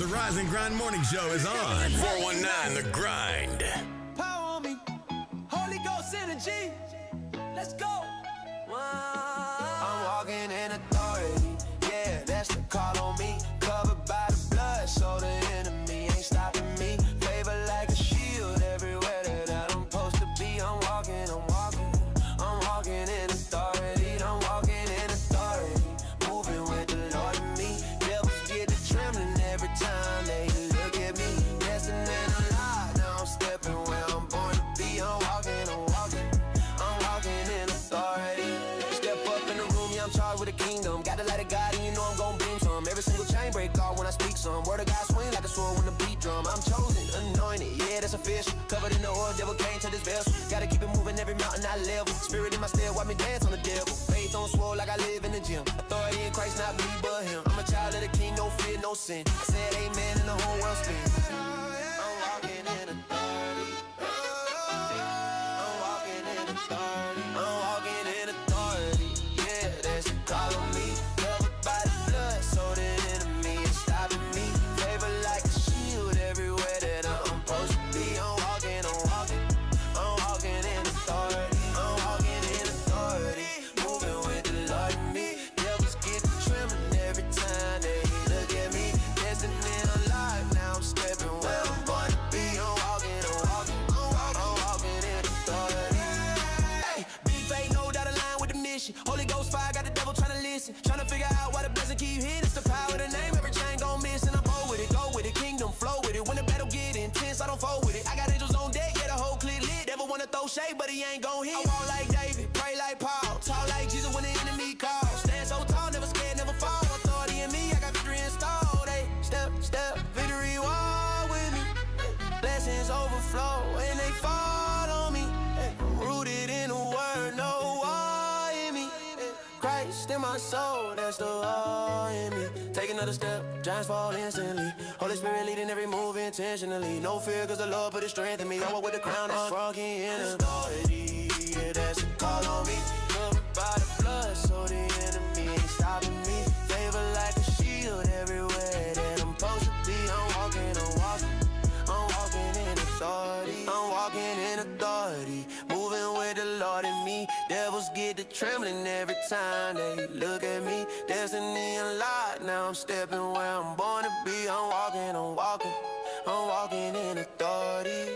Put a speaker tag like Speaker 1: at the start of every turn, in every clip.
Speaker 1: The Rise and Grind Morning Show is on. 419 The Grind.
Speaker 2: Power on me. Holy Ghost energy. Let's go.
Speaker 3: I'm walking in authority. Yeah, that's the call on me. Covered by the blood, so the enemy ain't stopping me. Favor like a shield everywhere that I'm supposed to be. I'm walking in authority. I'm walking in authority. Moving with the Lord in me. Devils get to trembling every time they look at me. Destined and alive, now I'm stepping where I'm born to be. I'm walking in authority. Step up in the room, yeah, I'm charged with the kingdom. Got the light of God and you know I'm gon' beam some. Every single chain break off when I speak some. Word of God swing like a sword when the beat drum. I'm chosen, anointed, yeah, that's official. Covered in the oil, devil came to this vessel. Gotta keep it moving every mountain I level. Spirit in my step, watch me dance on the devil. Faith on swole like I live in the gym. Authority in Christ, not me but him. I'm a child of the king, no fear, no sin. I said amen and the whole world spins. I'm walking in authority. I'm walking in authority. I'm walking in authority. Yeah, that's the call on me. Covered by the blood, so the enemy is stopping me. Favor like a shield everywhere that I'm supposed to be. I'm walking in authority. I'm walking in authority. Moving with the Lord in me. Devils get to trembling every time they look at me. Dancing in a life, now I'm stepping where I'm born to be. I'm walking in authority. Hey, big faith, no dotted line with the mission. Holy Ghost fire, got the devil trying to listen. Trying to figure out why the blessing keep hitting. It's the power of the name, every chain gon' miss. And I'm bold with it, go with it, kingdom flow with it. When the battle get intense, I don't fold with it. I got angels on deck, yeah, the whole clip lit. Devil wanna throw shade, but he ain't gon' hit. I walk like David, pray like Paul. Talk like Jesus when the enemy calls. Stand so tall, never scared, never fall. Authority in me, I got victory installed. Hey, step, victory walk with me. Blessings overflow and they fall on me. Rooted in the word, no war in me. Christ in my soul, that's the war in me. Take another step, giants fall instantly. Holy Spirit leading every move intentionally. No fear cause the Lord put his strength in me. I walk with the crown on, walking in authority. Yeah, that's the call on me. Covered by the blood, so the enemy ain't stopping me. Favor like a shield everywhere that I'm supposed to be. I'm walking in authority. I'm walking in authority. Moving with the Lord in me. Devils get to trembling every time they look at me. Destiny unlocked, now I'm stepping where I'm born to be. I'm walking in authority.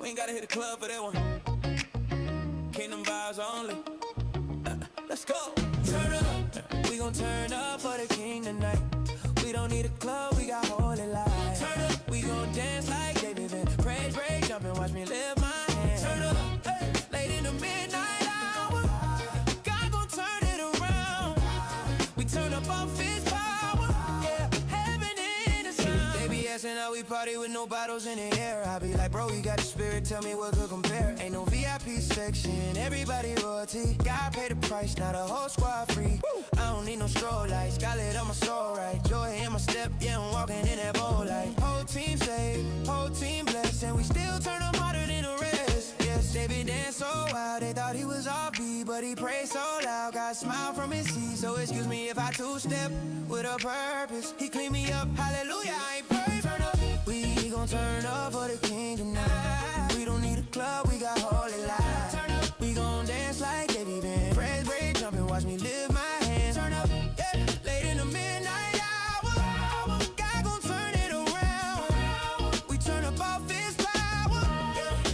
Speaker 2: We ain't gotta hit the club for that one. Kingdom vibes only. Let's go. Turn up. We gon' turn up for the king tonight. We don't need a club, we got holy lights. Turn up. We gon' dance like David and praise, break, jump and watch me lift my hands. Turn up. Hey. Late in the midnight hour, God gon' turn it around. We turn up off his power. Yeah, heaven in the sound. They be asking how we party with no bottles in the air. I be like, bro, you got the spirit, tell me what could compare. Ain't no VIP section, everybody royalty. God pay the price, now the whole squad free. I don't need no strobe lights, got lit on my soul right. Joy in my step, yeah, I'm walking in that bowl light. Whole team saved, whole team blessed, and we still turn them harder than the rest. Yes, they been dancing so wild, they thought he was off beat, but he prayed so loud, got smile from his seat. So excuse me if I two-step with a purpose. He clean me up, hallelujah, I ain't perfect. Turn up. We gon' turn up for the king tonight. We don't need a club, we got holy lights. Turn up. We gon' dance like David Band. Praise break, jump and watch me lift my hands. Turn up, yeah. Late in the midnight hour, God gon' turn it around. We turn up off his power.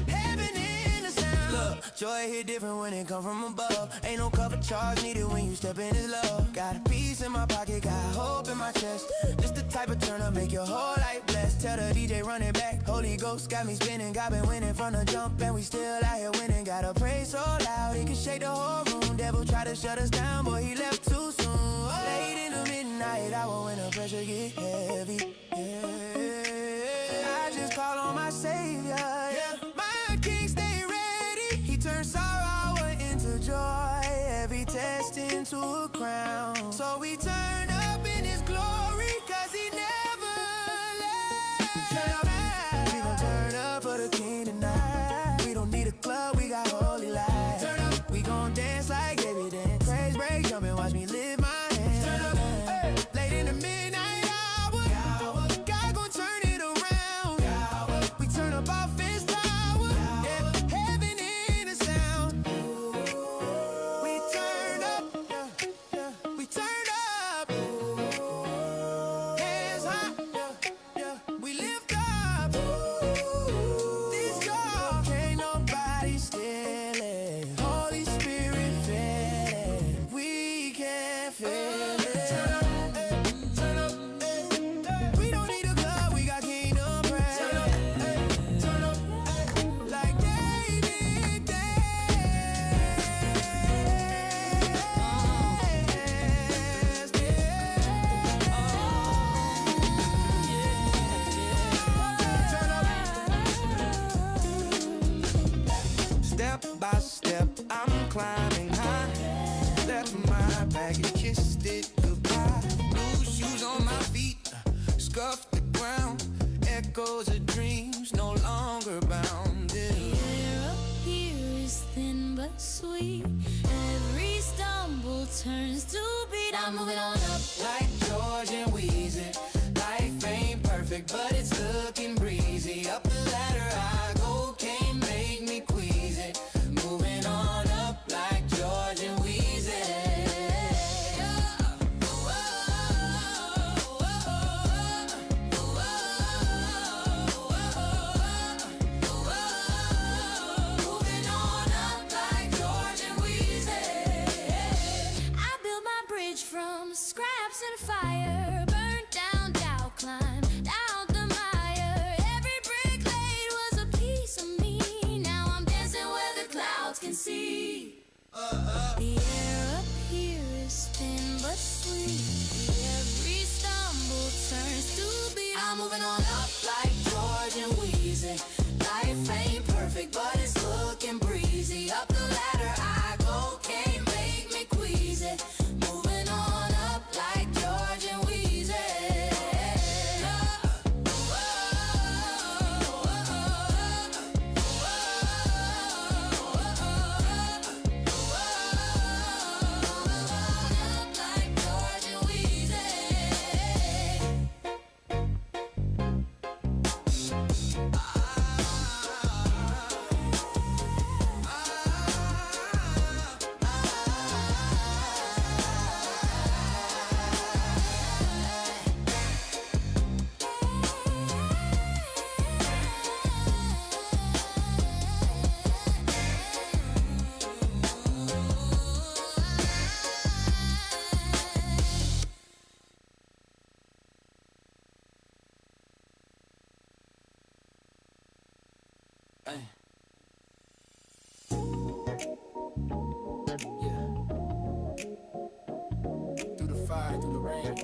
Speaker 2: Heaven in the sound. Look, joy hit different when it come from above. Ain't no cover charge needed when you step in his love. Got a piece in my pocket, got hope in my chest. Just the type of turn up make your whole life blessed. Tell the DJ run it back. Holy Ghost got me spinning. God been winning from the jump and we still out here winning. Gotta pray so loud it can shake the whole room. Devil try to shut us down, boy he left too soon. Oh. Late in the midnight hour when the pressure get heavy. Yeah. I just call on my savior. Yeah. My king stay ready. He turned sorrow into joy.
Speaker 3: echoes of dreams no longer bounded.
Speaker 2: The air up here is thin but sweet. Every stumble turns to beat. I'm moving on up
Speaker 3: Like George and Weezy. Life ain't perfect, but it's looking breezy. Up the ladder I go, can't make me queasy. Moving on up like George and Weezy.
Speaker 2: Moving on up like George and Weezy. I built my bridge from scraps and fire. Burnt down, down, climb down the mire. Every brick laid was a piece of me. Now I'm dancing where the clouds can see. The air up here is thin but sweet. Every stumble turns to beat.
Speaker 3: I'm moving on up like George and Weezy. Life ain't perfect, but it's looking breezy. Up the ladder I go, can't make me queasy. Moving on up like George and Weezy.
Speaker 2: Like George and Weezy.
Speaker 3: Through the fire, through the rain,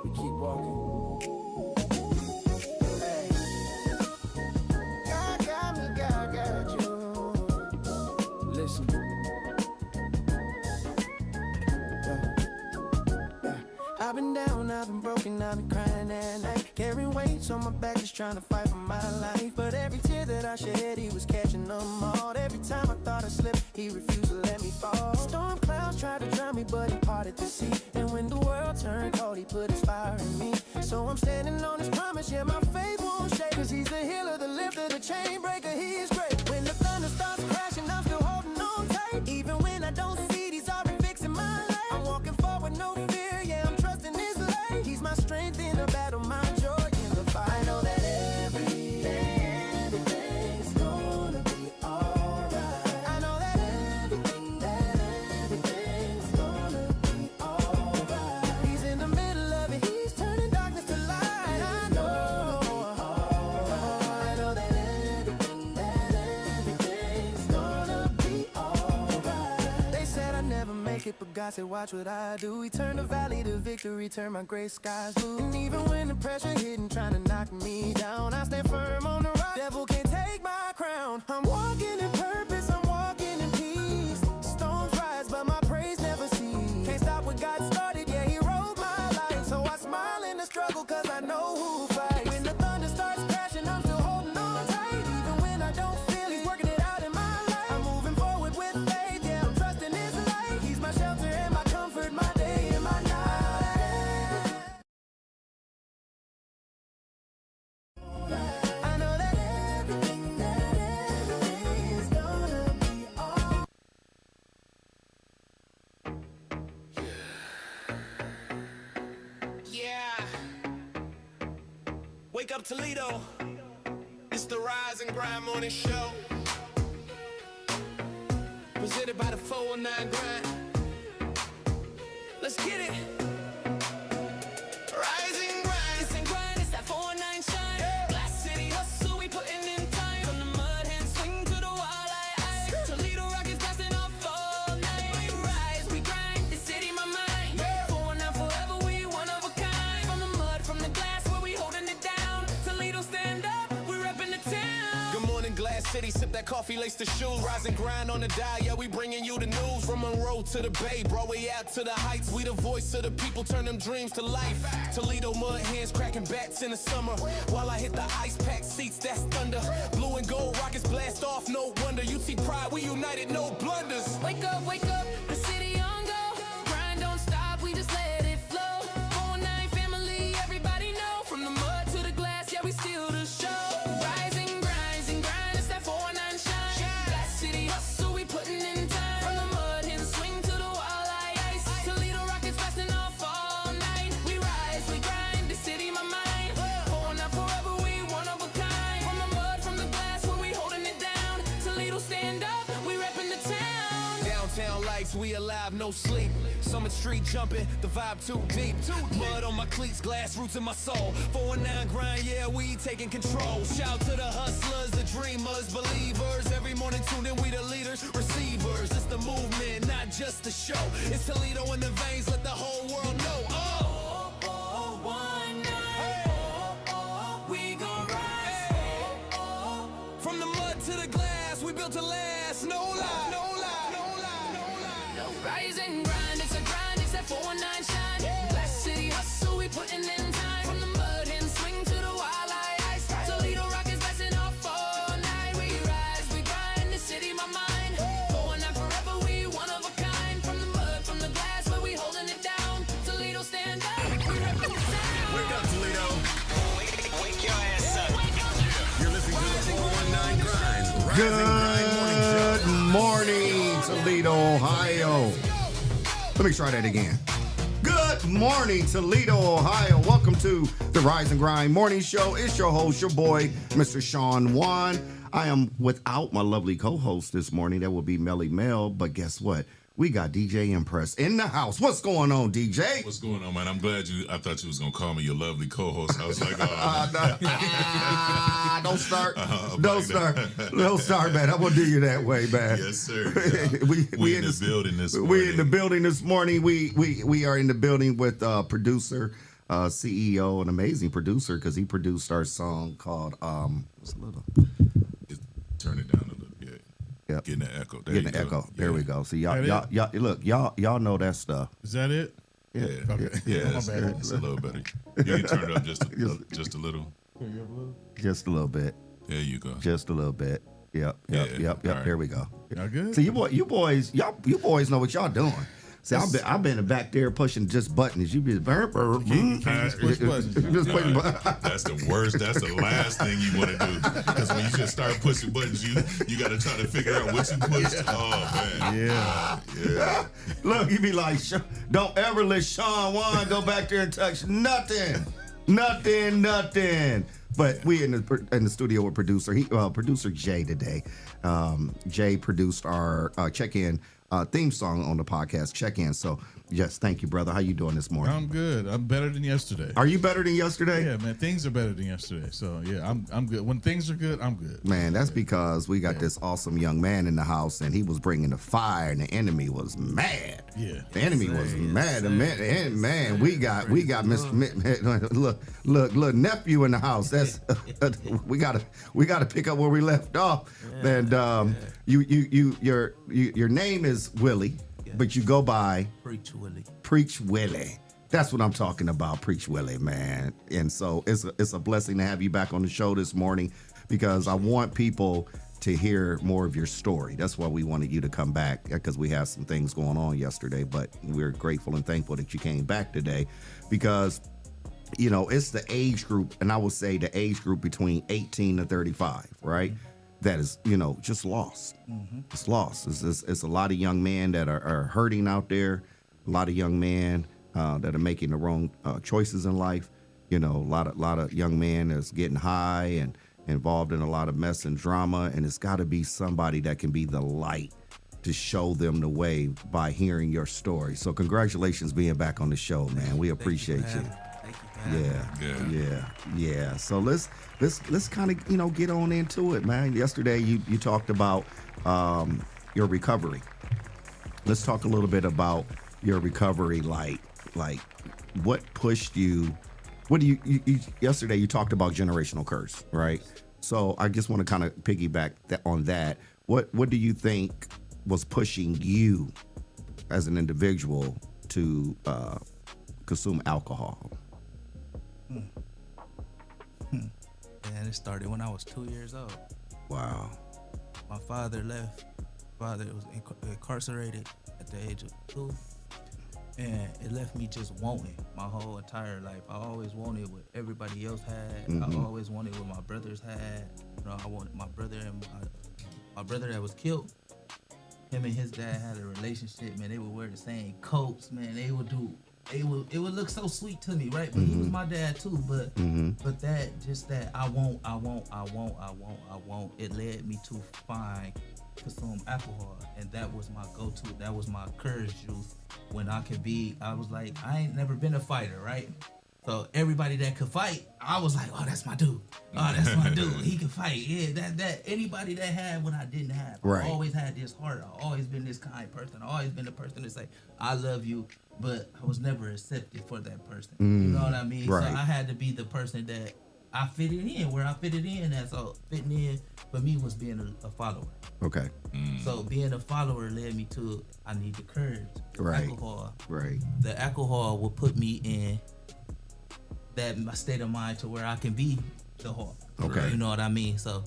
Speaker 3: we keep walking. Hey. God got me, God got you. Listen. I've been down, I've been broken, I've been crying at night. Carrying weights on my back, just trying to fight for my life. But every tear that I shed, he was catching them all. Every time I thought I slipped, he refused to let me fall. Storm clouds tried to drown me, but he parted the sea. And when the world turned cold, he put his fire in me. So I'm standing on his promise, yeah, my faith won't shake. Cause he's the healer, the lifter, the chain breaker, he is great. When the thunder starts crashing, I'm still holding on tight. Even when I don't see it, he's already fixing my life. I'm walking forward, no fear, yeah, I'm trusting his light. He's my strength in the battle, my joy in the fight. I know that everything's gonna be alright. I know that everything's gonna be alright. He's in the middle of it, he's turning darkness to light. I know that everything's gonna be alright. They said I never make it, but God said watch what I do. He turned the valley to victory, turned my gray skies blue. And even when the pressure hitting, trying to knock me down, I stand firm on the rock. Devil can't take my crown. I'm walking in purpose, I'm walking in peace. Storms rise, but my praise never cease. Can't stop what God started, yeah, he wrote my life. So I smile in the struggle, cause I know who fights. When the thunder starts crashing, I'm still holding on tight. Even when I don't feel, he's working it out in my life. I'm moving forward with faith, yeah, I'm trusting his light. He's my shelter and my comfort, my day and my night. I know that everything is gonna be all.
Speaker 4: Yeah. Wake up Toledo. It's the Rise and Grind Morning Show. Presented by the 419 Grind. Let's get it. Rise and grind.
Speaker 2: It's and grind, it's that 419 shine. Glass City hustle, we putting in time. From the mud hand swing to the wall, Toledo Rockets blasting off all night. We rise, we grind, the city my mind. 419 forever, we one of a kind. From the mud, from the glass, where we holding it down. Toledo stand up, we repping the town.
Speaker 4: Good morning, Glass
Speaker 3: city, sip that coffee, lace the shoes. Rise and grind on the dial, yeah, we bringing you the news. From Monroe to the Bay, Broadway out to the heights. We the voice of the people, turn them dreams to life. Toledo mud hands cracking bats in the summer. While I hit the ice pack seats, that's thunder. Blue and gold rockets blast off, no wonder. UT Pride, we united, no blunders.
Speaker 2: Wake up, the city on go. Grind don't stop, we just let it flow. 419 family, everybody know. From the mud to the glass, yeah, we steal the show. Rise and grind, it's that 419 shine. Glass City hustle, we putting in time. From the mud and swing to the walleye ice. Toledo rockets blasting off all night. We rise, we grind, the city my mind. 419 forever, we one of a kind. From the mud, from the glass, where we holding it down. Toledo stand up, we repping the town.
Speaker 3: Downtown lights, we alive, no sleep. Summit Street jumping, the vibe too deep. Mud on my cleats, glass roots in my soul. 419 grind, yeah, we taking control. Shout to the hustlers, the dreamers, believers. Every morning tune in, we the leaders, receivers. It's the movement, not just the show. It's Toledo in the veins, let the whole world know. Oh,
Speaker 2: 419, we gon' rise.
Speaker 3: From the mud to the glass, we built to last. No lie, no lie, no lie, no lie.
Speaker 2: No rise and grind, it's that 419 shine. Glass City hustle, we putting in time. From the mud and swing to the walleye ice. Toledo rockets blasting off all night. We rise, we grind, the city my mind. 419 forever, we one of a kind. From the mud, from the glass, where we holding it down. Toledo stand up, we repping the sound.
Speaker 1: Wake up, Toledo.
Speaker 4: Wake your ass up.
Speaker 1: You're listening to the 419 Grind. Rise and Grind Morning Show.
Speaker 5: Good morning, Toledo, Ohio. Let me try that again. Good morning, Toledo, Ohio. Welcome to the Rise and Grind Morning Show. It's your host, your boy, Mr. Shawn Juan. I am without my lovely co-host this morning. That will be Melly Mel. But guess what? We got DJ Mpress in the house. What's going on, DJ?
Speaker 6: What's going on, man? I'm glad I thought you was going to call me your lovely co-host. I was like,
Speaker 5: don't start. Don't start, man. I'm going to do you that way, man.
Speaker 6: Yes, sir. Yeah.
Speaker 5: we in the building this morning. We're in the building this morning. We are in the building with producer, CEO, an amazing producer, because he produced our song called, what's a little?
Speaker 6: Turn it down a little bit.
Speaker 5: Yep.
Speaker 6: Getting the echo.
Speaker 5: Getting the echo. There we go. See, y'all know that stuff.
Speaker 7: Is that it?
Speaker 6: Yeah.
Speaker 7: Okay.
Speaker 6: Yeah, it's a little better. You can turn it up just a little.
Speaker 5: Just a little bit.
Speaker 6: There you go.
Speaker 5: Just a little bit. Yep. Right. There we go.
Speaker 7: Y'all good?
Speaker 5: See, you boys know what y'all doing. See, I've been back there pushing just buttons. You be
Speaker 6: That's the worst. That's the last thing you want to do. Because when you just start pushing buttons, you got to try to figure out what you pushed. Oh man.
Speaker 7: Yeah.
Speaker 5: Look, you be like, don't ever let Shawn Juan go back there and touch nothing. But we in the studio with producer Jay today. Jay produced our check-in theme song on the podcast check-in. So yes, thank you, brother. How you doing this morning?
Speaker 7: I'm good. I'm better than yesterday.
Speaker 5: Are you better than yesterday?
Speaker 7: Yeah, man. Things are better than yesterday. So yeah, I'm good. When things are good, I'm good.
Speaker 5: Man, that's because we got this awesome young man in the house, and he was bringing the fire, and the enemy was mad.
Speaker 7: Yeah,
Speaker 5: the enemy was mad. Man, we got Mr. Look, nephew in the house. That's we gotta pick up where we left off. And your name is Willie. But you go by Preach Willie. That's what I'm talking about, Preach Willie, man. And so it's a blessing to have you back on the show this morning, because I want people to hear more of your story. That's why we wanted you to come back, because we had some things going on yesterday, but we're grateful and thankful that you came back today, because it's the age group, and I would say the age group between 18 to 35, right? That is, just lost. Mm-hmm. It's lost. It's a lot of young men that are hurting out there, a lot of young men that are making the wrong choices in life. A lot of young men that's getting high and involved in a lot of mess and drama, and it's got to be somebody that can be the light to show them the way by hearing your story. So congratulations being back on the show, man. We appreciate you. Yeah. So let's kind of get on into it, man. Yesterday you talked about your recovery. Let's talk a little bit about your recovery, like what pushed you. What do you yesterday you talked about generational curse, right? So I just want to kind of piggyback on that. What do you think was pushing you as an individual to consume alcohol?
Speaker 8: And it started when I was 2 years old.
Speaker 5: Wow.
Speaker 8: My father left. Father was incarcerated at the age of 2. And it left me just wanting my whole entire life. I always wanted what everybody else had. I always wanted what my brothers had. You know, I wanted my brother and my brother that was killed. Him and his dad had a relationship, man. They would wear the same coats, man. It would look so sweet to me, right? But he was my dad too. But that I want. It led me to consume alcohol, and that was my go-to. That was my courage juice. When I was like, I ain't never been a fighter, right? So everybody that could fight, I was like, oh, that's my dude. Oh, that's my dude. He can fight. Yeah, that anybody that had what I didn't have.
Speaker 5: Right.
Speaker 8: I always had this heart. I always been this kind person. I always been the person to say, I love you, but I was never accepted for that person. You know what I mean?
Speaker 5: Right.
Speaker 8: So I had to be the person that I fitted in where I fitted in. And so fitting in for me was being a follower.
Speaker 5: Okay.
Speaker 8: So being a follower led me to, I need the courage.
Speaker 5: Right.
Speaker 8: Alcohol.
Speaker 5: Right.
Speaker 8: The alcohol will put me in that state of mind to where I can be the hawk.
Speaker 5: Okay.
Speaker 8: You know what I mean? So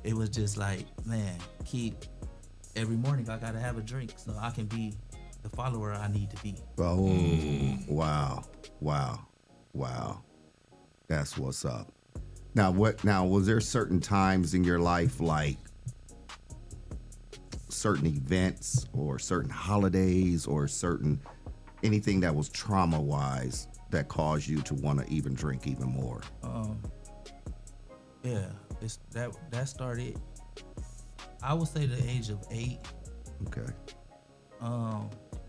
Speaker 8: it was just like, man, every morning I gotta have a drink so I can be the follower I need to be.
Speaker 5: Oh, wow. That's what's up. Now, was there certain times in your life, like certain events or certain holidays or anything that was trauma-wise that caused you to want to even drink even more?
Speaker 8: Yeah, it's that started, I would say, the age of 8.
Speaker 5: Okay.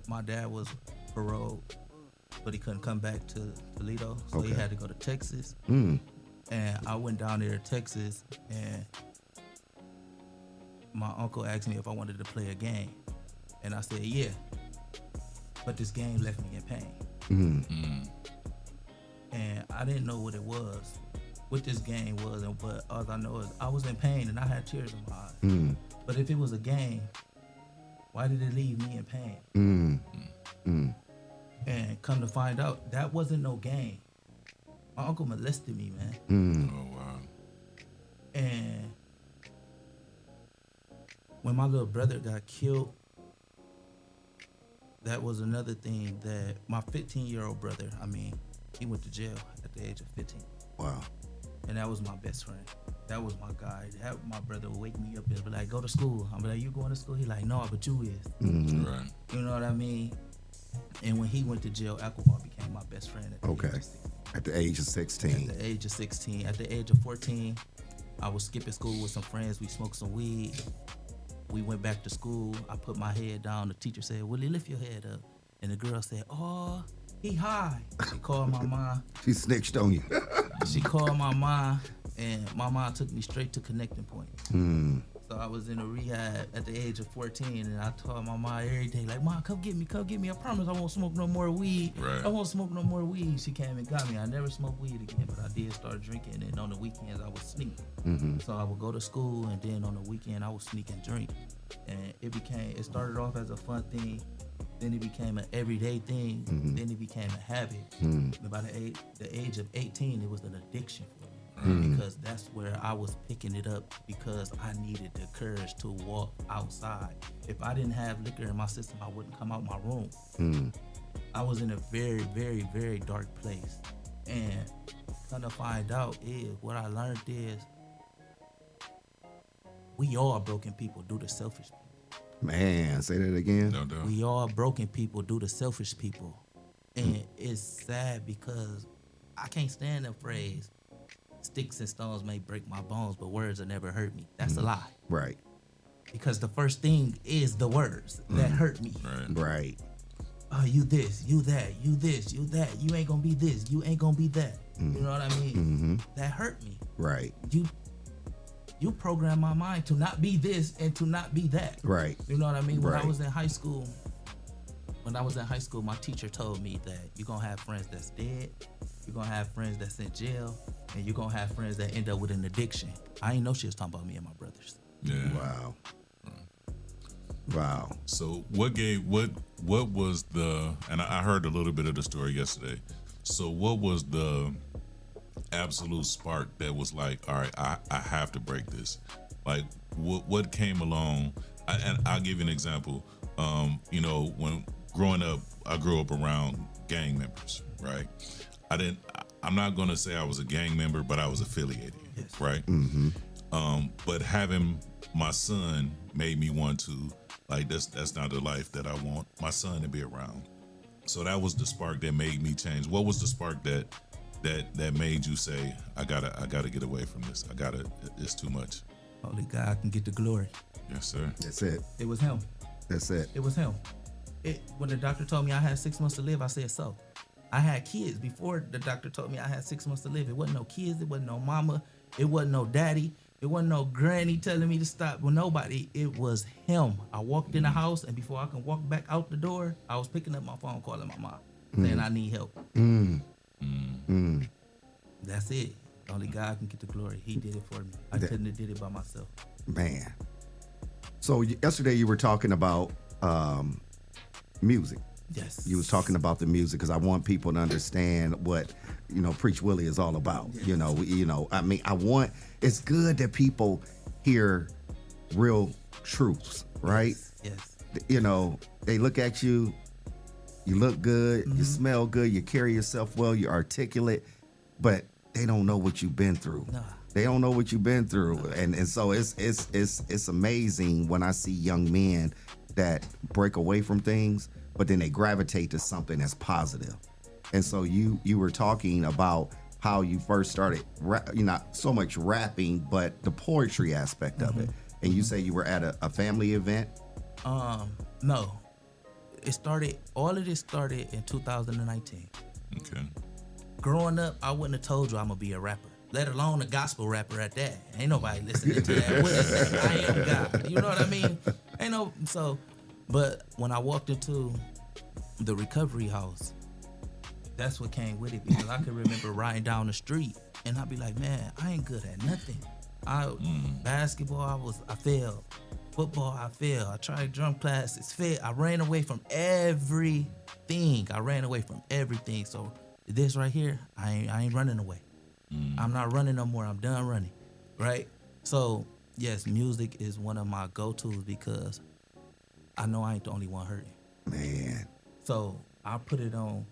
Speaker 8: My dad was paroled, but he couldn't come back to Toledo, so he had to go to Texas. And I went down there to Texas, and my uncle asked me if I wanted to play a game, and I said yeah, but this game left me in pain. And I didn't know what it was, what this game was, but all I know is I was in pain and I had tears in my eyes. But if it was a game, why did it leave me in pain? And come to find out, that wasn't no game. My uncle molested me, man.
Speaker 6: Oh, wow.
Speaker 8: And when my little brother got killed, that was another thing that my 15-year-old brother, he went to jail at the age of 15.
Speaker 5: Wow.
Speaker 8: And that was my best friend. That was my guy. My brother would wake me up and be like, go to school. I'm like, you going to school? He like, no, but you is.
Speaker 6: Right.
Speaker 8: You know what I mean? And when he went to jail, alcohol became my best friend.
Speaker 5: At the age of 16.
Speaker 8: At the age of 16. At the age of 14, I was skipping school with some friends. We smoked some weed. We went back to school. I put my head down. The teacher said, Willie, lift your head up. And the girl said, oh, he high. She called my mom.
Speaker 5: She snitched on you.
Speaker 8: She called my mom, and my mom took me straight to Connecting Point. So I was in a rehab at the age of 14, and I told my mom every day, like, Mom, come get me. I promise I won't smoke no more weed.
Speaker 6: Right.
Speaker 8: I won't smoke no more weed. She came and got me. I never smoked weed again, but I did start drinking, and on the weekends I would sneak. So I would go to school, and then on the weekend I would sneak and drink. And it started off as a fun thing. Then it became an everyday thing. Then it became a habit. And by the age of 18, it was an addiction for me. Because that's where I was picking it up, because I needed the courage to walk outside. If I didn't have liquor in my system, I wouldn't come out my room. I was in a very, very, very dark place. And come to find out is, what I learned is, we all broken people due to selfish people.
Speaker 5: Man, say that again.
Speaker 6: No doubt.
Speaker 8: We all broken people due to selfish people. And it's sad because I can't stand the phrase, sticks and stones may break my bones, but words will never hurt me. That's a lie.
Speaker 5: Right.
Speaker 8: Because the first thing is the words that hurt me.
Speaker 5: Right.
Speaker 8: Oh, you this, you that, you this, you that. You ain't gonna be this, you ain't gonna be that. You know what I mean? That hurt me.
Speaker 5: Right.
Speaker 8: You program my mind to not be this and to not be that.
Speaker 5: Right.
Speaker 8: You know what I mean? When
Speaker 5: Right.
Speaker 8: I was in high school, my teacher told me that you're gonna have friends that's dead, you're gonna have friends that's in jail, and you're gonna have friends that end up with an addiction. I ain't know she was talking about me and my brothers.
Speaker 6: Yeah.
Speaker 5: Wow. Wow.
Speaker 6: So what was the, and I heard a little bit of the story yesterday. So what was the absolute spark that was like, all right, I have to break this? Like what came along? And I'll give you an example. You know, when growing up, I grew up around gang members, right? I'm not gonna say I was a gang member, but I was affiliated, yes. Right? Mm-hmm. But having my son made me want to, like, that's not the life that I want my son to be around. So that was the spark that made me change. What was the spark that made you say, I gotta get away from this? It's too much.
Speaker 8: Only God can get the glory.
Speaker 6: Yes, sir.
Speaker 5: That's it.
Speaker 8: It was him.
Speaker 5: That's it.
Speaker 8: It was him. When the doctor told me I had 6 months to live, I said so. I had kids before the doctor told me I had 6 months to live. It wasn't no kids. It wasn't no mama. It wasn't no daddy. It wasn't no granny telling me to stop. Well, nobody. It was him. I walked in the house, and before I can walk back out the door, I was picking up my phone, calling my mom, saying I need help. That's it. Only God can get the glory. He did it for me. I couldn't have did it by myself.
Speaker 5: Man. So yesterday you were talking about music.
Speaker 8: Yes.
Speaker 5: You was talking about the music because I want people to understand what, Preach Willie is all about. Yes. I mean, it's good that people hear real truths, right?
Speaker 8: Yes.
Speaker 5: They look at you, you look good, you smell good, you carry yourself well, you're articulate, but they don't know what you've been through.
Speaker 8: Nah.
Speaker 5: They don't know what you've been through. And so it's amazing when I see young men that break away from things, but then they gravitate to something that's positive. And so you were talking about how you first started, not so much rapping, but the poetry aspect of it. And you say you were at a family event?
Speaker 8: No. All of this started in 2019.
Speaker 6: Okay.
Speaker 8: Growing up, I wouldn't have told you I'm gonna be a rapper, let alone a gospel rapper at that. Ain't nobody listening to that. I am God. You know what I mean? But when I walked into the recovery house, that's what came with it, because I can remember riding down the street and I'd be like, man, I ain't good at nothing. Basketball, I failed. Football, I failed. I tried drum classes, failed. I ran away from everything. So this right here, I ain't running away. I'm not running no more. I'm done running, right? So yes, music is one of my go-tos because I know I ain't the only one hurting.
Speaker 5: Man.
Speaker 8: So I put it on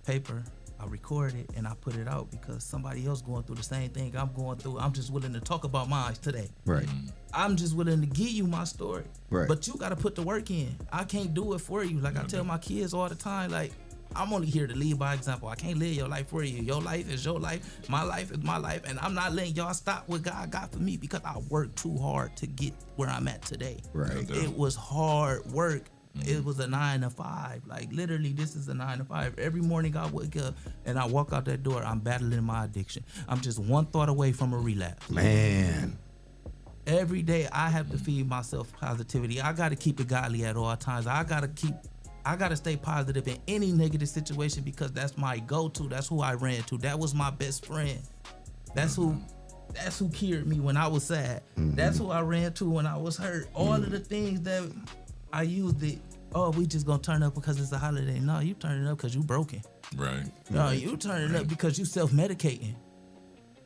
Speaker 8: paper, I record it, and I put it out because somebody else going through the same thing I'm going through. I'm just willing to talk about mine today.
Speaker 5: Right.
Speaker 8: I'm just willing to give you my story.
Speaker 5: Right.
Speaker 8: But you got to put the work in. I can't do it for you. Like I tell my kids all the time, like, I'm only here to lead by example. I can't live your life for you. Your life is your life. My life is my life. And I'm not letting y'all stop what God got for me because I worked too hard to get where I'm at today.
Speaker 5: Right.
Speaker 8: It was hard work. It was a 9 to 5. Like literally, this is a 9 to 5. Every morning I wake up and I walk out that door, I'm battling my addiction. I'm just one thought away from a relapse.
Speaker 5: Man.
Speaker 8: Every day I have to feed myself positivity. I got to keep it godly at all times. I got to stay positive in any negative situation because that's my go-to. That's who I ran to. That was my best friend. That's who cured me when I was sad. That's who I ran to when I was hurt. All of the things that I used it. Oh, we just gonna turn up because it's a holiday. No, you turning up because you broken.
Speaker 6: Right.
Speaker 8: No, you turning up because you self-medicating.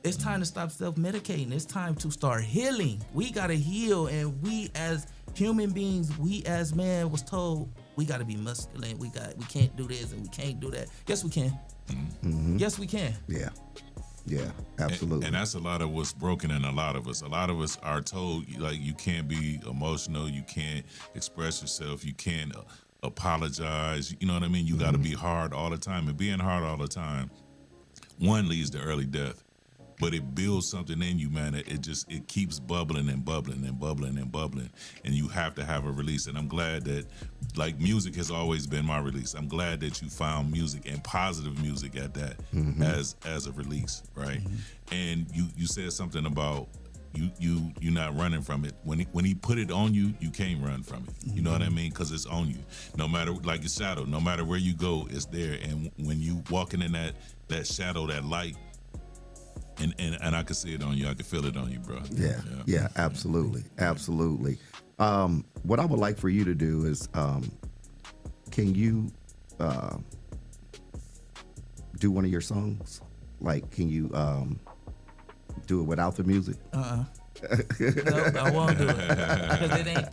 Speaker 8: It's time to stop self-medicating. It's time to start healing. We gotta heal, and we as human beings, we as man was told we gotta be masculine. We can't do this and we can't do that. Yes, we can. Yes, we can.
Speaker 5: Yeah. Yeah, absolutely.
Speaker 6: And that's a lot of what's broken in a lot of us. A lot of us are told, like, you can't be emotional, you can't express yourself, you can't apologize. You know what I mean? You got to be hard all the time. And being hard all the time, one, leads to early death. But it builds something in you, man. It keeps bubbling and bubbling and bubbling and bubbling. And you have to have a release. And I'm glad that, like, music has always been my release. I'm glad that you found music and positive music at that as a release, right? And you said something about you not running from it. When he put it on you, you can't run from it. You know what I mean? Because it's on you. No matter, like a shadow, no matter where you go, it's there. And when you walking in that shadow, that light, And I can see it on you. I can feel it on you, bro.
Speaker 5: Yeah, absolutely. What I would like for you to do is, can you do one of your songs? Like, can you do it without the music?
Speaker 8: No, I won't do it because it ain't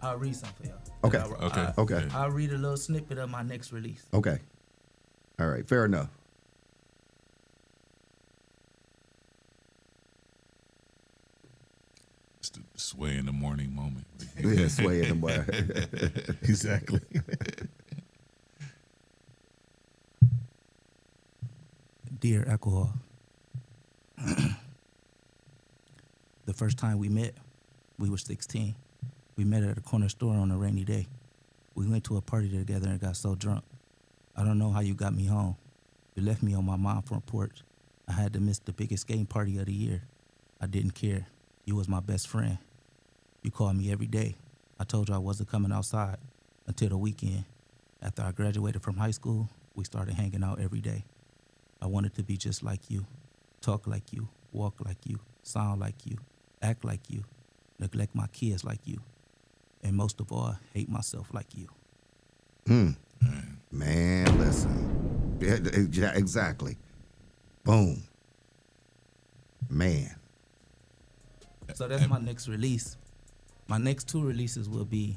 Speaker 8: I'll read something for y'all.
Speaker 5: Okay.
Speaker 8: I'll read a little snippet of my next release.
Speaker 5: Okay. All right. Fair enough.
Speaker 6: It's the sway in the morning moment.
Speaker 5: Yeah, sway in the morning.
Speaker 7: Exactly.
Speaker 8: Dear Alcohol, the first time we met, we were 16. We met at a corner store on a rainy day. We went to a party together and got so drunk. I don't know how you got me home. You left me on my mom's front porch. I had to miss the biggest game party of the year. I didn't care. You was my best friend. You called me every day. I told you I wasn't coming outside until the weekend. After I graduated from high school, we started hanging out every day. I wanted to be just like you, talk like you, walk like you, sound like you, act like you, neglect my kids like you, and most of all, hate myself like you.
Speaker 5: Man, listen. Yeah, exactly. Boom. Man.
Speaker 8: So that's my next release. My next 2 releases will be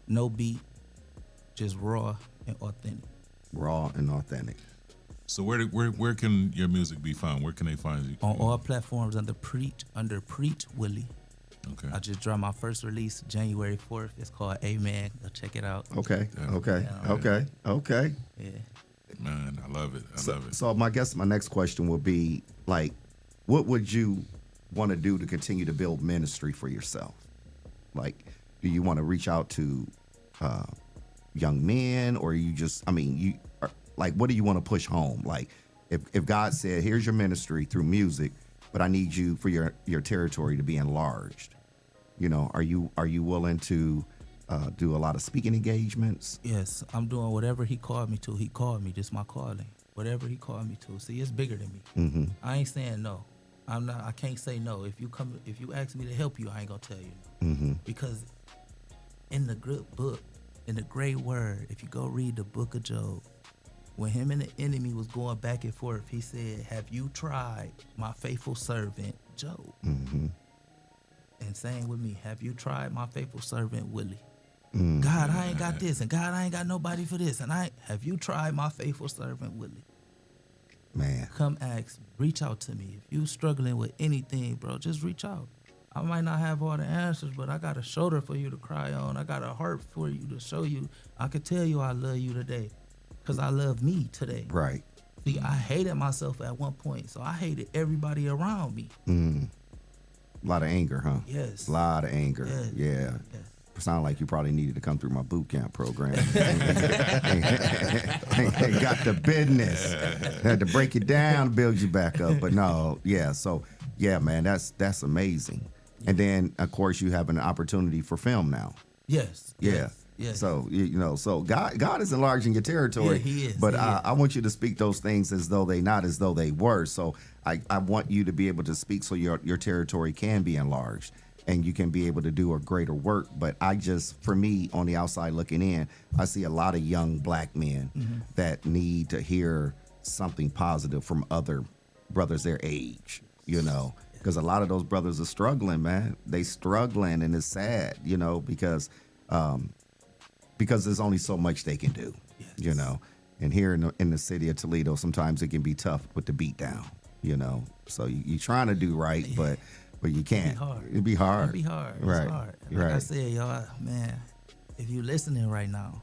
Speaker 8: no beat, just raw and authentic.
Speaker 5: Raw and authentic.
Speaker 6: So where can your music be found? Where can they find you?
Speaker 8: On all platforms under Preach Willie.
Speaker 6: Okay.
Speaker 8: I just dropped my first release January 4th. It's called Amen. Go check it out.
Speaker 5: Okay.
Speaker 8: Yeah.
Speaker 6: Man, I love it. I love it.
Speaker 5: So my next question will be, like, what would you want to do to continue to build ministry for yourself? Like, do you want to reach out to young men, or you just, like, what do you want to push home? Like, if God said, here's your ministry through music, but I need you for your territory to be enlarged, are you willing to do a lot of speaking engagements?
Speaker 8: Yes, I'm doing whatever he called me to. He called me. This is my calling. Whatever he called me to. See, it's bigger than me.
Speaker 5: Mm-hmm.
Speaker 8: I ain't saying no. I can't say no. If you ask me to help you, I ain't gonna tell you no.
Speaker 5: Mm-hmm.
Speaker 8: Because in the good book, in the great word, if you go read the book of Job, when him and the enemy was going back and forth, he said, have you tried my faithful servant Job?
Speaker 5: Mm-hmm.
Speaker 8: And saying with me, have you tried my faithful servant Willie?
Speaker 5: Mm-hmm.
Speaker 8: God, I ain't got this, and God, I ain't got nobody for this, and have you tried my faithful servant Willie?
Speaker 5: Man.
Speaker 8: Come ask me. Reach out to me. If you struggling with anything, bro, just reach out. I might not have all the answers, but I got a shoulder for you to cry on. I got a heart for you to show you. I could tell you I love you today because I love me today.
Speaker 5: Right.
Speaker 8: See, I hated myself at one point, so I hated everybody around me.
Speaker 5: A lot of anger, huh?
Speaker 8: Yes.
Speaker 5: A lot of anger.
Speaker 8: Yes.
Speaker 5: Yeah.
Speaker 8: Yes.
Speaker 5: Sound like you probably needed to come through my boot camp program. Got the business. Had to break you down, build you back up. But no, yeah. So yeah, man, that's amazing. And then of course you have an opportunity for film now.
Speaker 8: Yes.
Speaker 5: Yeah.
Speaker 8: Yes.
Speaker 5: So so God is enlarging your territory.
Speaker 8: Yeah, he is.
Speaker 5: But
Speaker 8: He is.
Speaker 5: I want you to speak those things as though they not as though they were. So I want you to be able to speak so your territory can be enlarged and you can be able to do a greater work. But for me, on the outside looking in, I see a lot of young black men that need to hear something positive from other brothers their age, because a lot of those brothers are struggling, man. They struggling, and it's sad, because there's only so much they can do, And here in the city of Toledo, sometimes it can be tough with the beat down, So you're trying to do right, but you can't. It'd be hard.
Speaker 8: It'd be hard. It's
Speaker 5: Right.
Speaker 8: hard. Like I said, y'all, man, if you're listening right now,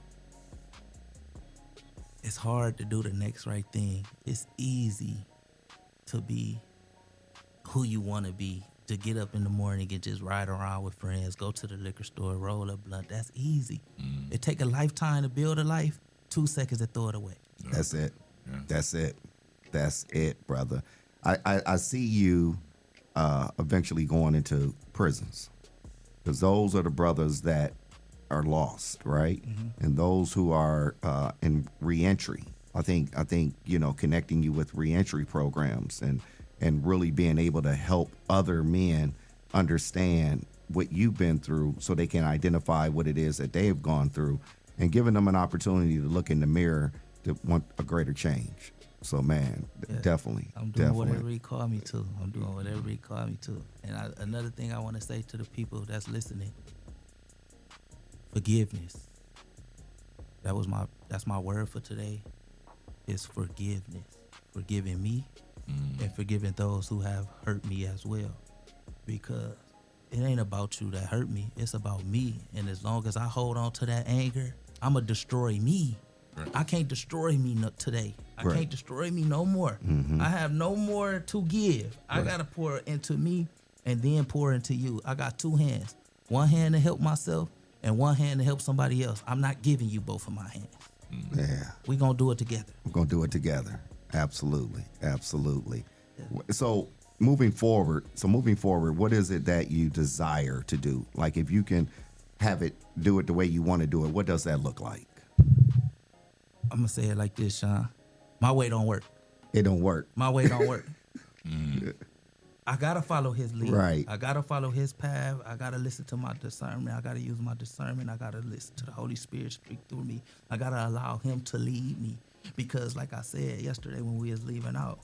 Speaker 8: it's hard to do the next right thing. It's easy to be who you want to be, to get up in the morning and just ride around with friends, go to the liquor store, roll a blunt. That's easy. It take a lifetime to build a life, 2 seconds to throw it away.
Speaker 5: That's it.
Speaker 6: Yeah.
Speaker 5: That's it, brother. I see you eventually going into prisons, because those are the brothers that are lost, right? And those who are in reentry, I think connecting you with reentry programs and really being able to help other men understand what you've been through so they can identify what it is that they have gone through and giving them an opportunity to look in the mirror to want a greater change. So, man, definitely.
Speaker 8: I'm doing whatever he called me to. And another thing I want to say to the people that's listening, forgiveness. That's my word for today, is forgiveness. Forgiving me and forgiving those who have hurt me as well. Because it ain't about you that hurt me. It's about me. And as long as I hold on to that anger, I'm going to destroy me. Right. I can't destroy me today. I can't destroy me no more. I have no more to give. I got to pour into me and then pour into you. I got two hands. One hand to help myself and one hand to help somebody else. I'm not giving you both of my hands.
Speaker 5: Yeah.
Speaker 8: We're going to do it together.
Speaker 5: We're going to do it together. Absolutely. Absolutely. Yeah. So moving forward, what is it that you desire to do? Like, if you can have it, do it the way you want to do it, what does that look like?
Speaker 8: I'm going to say it like this, Shawn. My way don't work.
Speaker 5: It don't work.
Speaker 8: My way don't work. I got to follow his lead.
Speaker 5: Right.
Speaker 8: I got to follow his path. I got to listen to my discernment. I got to use my discernment. I got to listen to the Holy Spirit speak through me. I got to allow him to lead me. Because like I said yesterday when we was leaving out,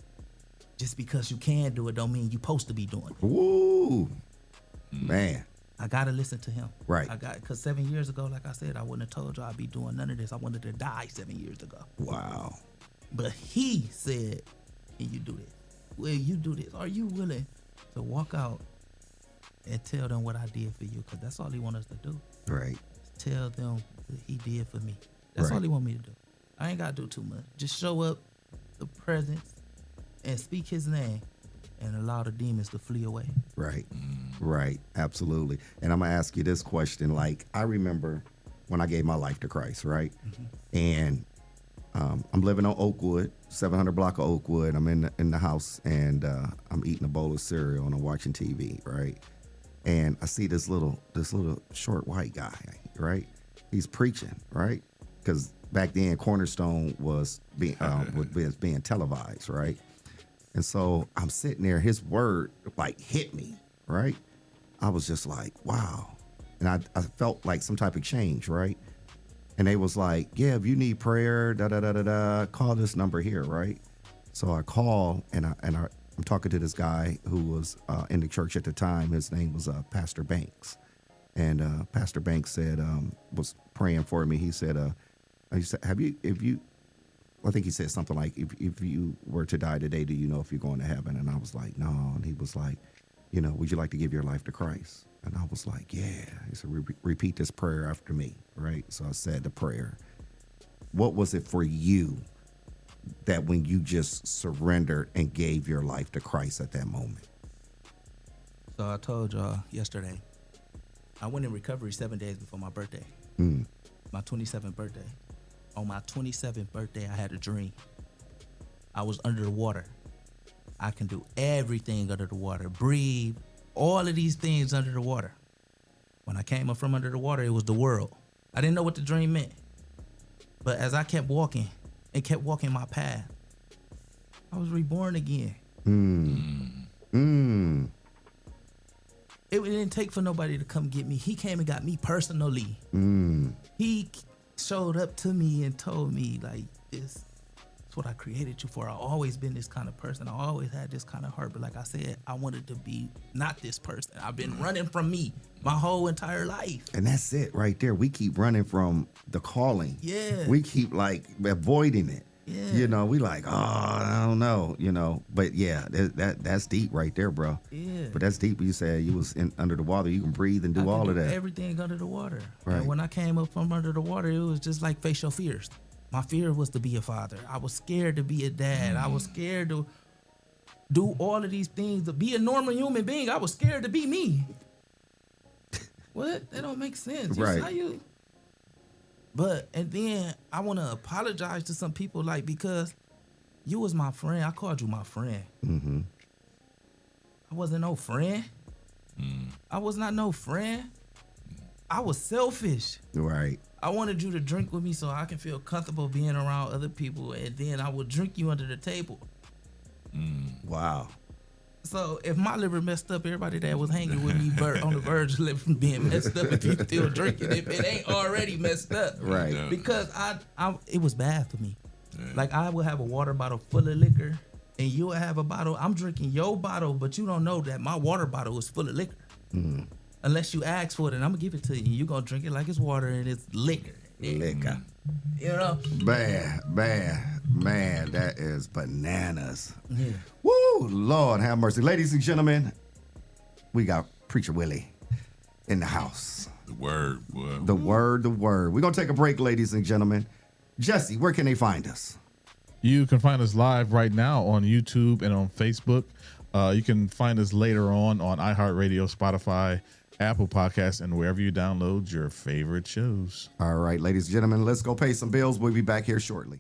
Speaker 8: just because you can do it don't mean you're supposed to be doing it.
Speaker 5: Ooh, man.
Speaker 8: I got to listen to him.
Speaker 5: Right.
Speaker 8: Because 7 years ago, like I said, I wouldn't have told you I'd be doing none of this. I wanted to die 7 years ago.
Speaker 5: Wow.
Speaker 8: But he said, can you do this? Will you do this? Are you willing to walk out and tell them what I did for you? Because that's all he wants us to do.
Speaker 5: Right.
Speaker 8: Tell them what he did for me. That's all he want me to do. I ain't got to do too much. Just show up, the presence, and speak his name and allow the demons to flee away.
Speaker 5: Right. Right. Absolutely. And I'm going to ask you this question. Like, I remember when I gave my life to Christ, right? And I'm living on Oakwood, 700 block of Oakwood. I'm in the house, and I'm eating a bowl of cereal and I'm watching TV, right? And I see this little short white guy, right? He's preaching, right? Because back then Cornerstone was being televised, right? And so I'm sitting there, his word like hit me, right? I was just like, wow. And I felt like some type of change, right? And they was like, yeah, if you need prayer, call this number here, right? So I call, and I'm talking to this guy who was in the church at the time. His name was Pastor Banks. And Pastor Banks said, was praying for me. He said, I think he said something like, if you were to die today, do you know if you're going to heaven? And I was like, no. And he was like, would you like to give your life to Christ? And I was like, yeah. He said, repeat this prayer after me, right? So I said the prayer. What was it for you that when you just surrendered and gave your life to Christ at that moment?
Speaker 8: So I told y'all yesterday, I went in recovery 7 days before my birthday, my 27th birthday. On my 27th birthday, I had a dream. I was under the water. I can do everything under the water, breathe, all of these things under the water. When I came up from under the water, it was the world. I didn't know what the dream meant. But as I kept walking and kept walking my path, I was reborn again. It didn't take for nobody to come get me. He came and got me personally. He showed up to me and told me, like, this is what I created you for. I've always been this kind of person. I always had this kind of heart. But like I said, I wanted to be not this person. I've been running from me my whole entire life.
Speaker 5: And that's it right there. We keep running from the calling.
Speaker 8: Yeah.
Speaker 5: We keep like avoiding it. Yeah. We like, oh, I don't know, but yeah, that's deep right there, bro.
Speaker 8: Yeah.
Speaker 5: But that's deep. You said you was under the water. You can breathe and do all of that.
Speaker 8: Everything under the water.
Speaker 5: Right.
Speaker 8: And when I came up from under the water, it was just like face your fears. My fear was to be a father. I was scared to be a dad. I was scared to do all of these things, to be a normal human being. I was scared to be me. What? That don't make sense.
Speaker 5: Right.
Speaker 8: And then I want to apologize to some people, like, because you was my friend. I called you my friend. I wasn't no friend. I was not no friend. I was selfish.
Speaker 5: Right.
Speaker 8: I wanted you to drink with me so I can feel comfortable being around other people, and then I would drink you under the table.
Speaker 5: Wow.
Speaker 8: So if my liver messed up, everybody that was hanging with me on the verge of liver being messed up, if you still drinking, if it ain't already messed up.
Speaker 5: Right.
Speaker 6: Yeah.
Speaker 8: Because it was bad for me. Like I would have a water bottle full of liquor, and you would have a bottle. I'm drinking your bottle, but you don't know that my water bottle is full of liquor. Unless you ask for it, and I'm gonna give it to you. You're gonna drink it like it's water, and it's liquor.
Speaker 5: Liquor.
Speaker 8: You know?
Speaker 5: Man, that is bananas.
Speaker 8: Yeah.
Speaker 5: Woo, Lord have mercy. Ladies and gentlemen, we got Preacher Willie in the house.
Speaker 6: The word, boy.
Speaker 5: The word. We're going to take a break, ladies and gentlemen. Jesse, where can they find us?
Speaker 7: You can find us live right now on YouTube and on Facebook. You can find us later on iHeartRadio, Spotify, Apple Podcasts, and wherever you download your favorite shows.
Speaker 5: All right, ladies and gentlemen, let's go pay some bills. We'll be back here shortly.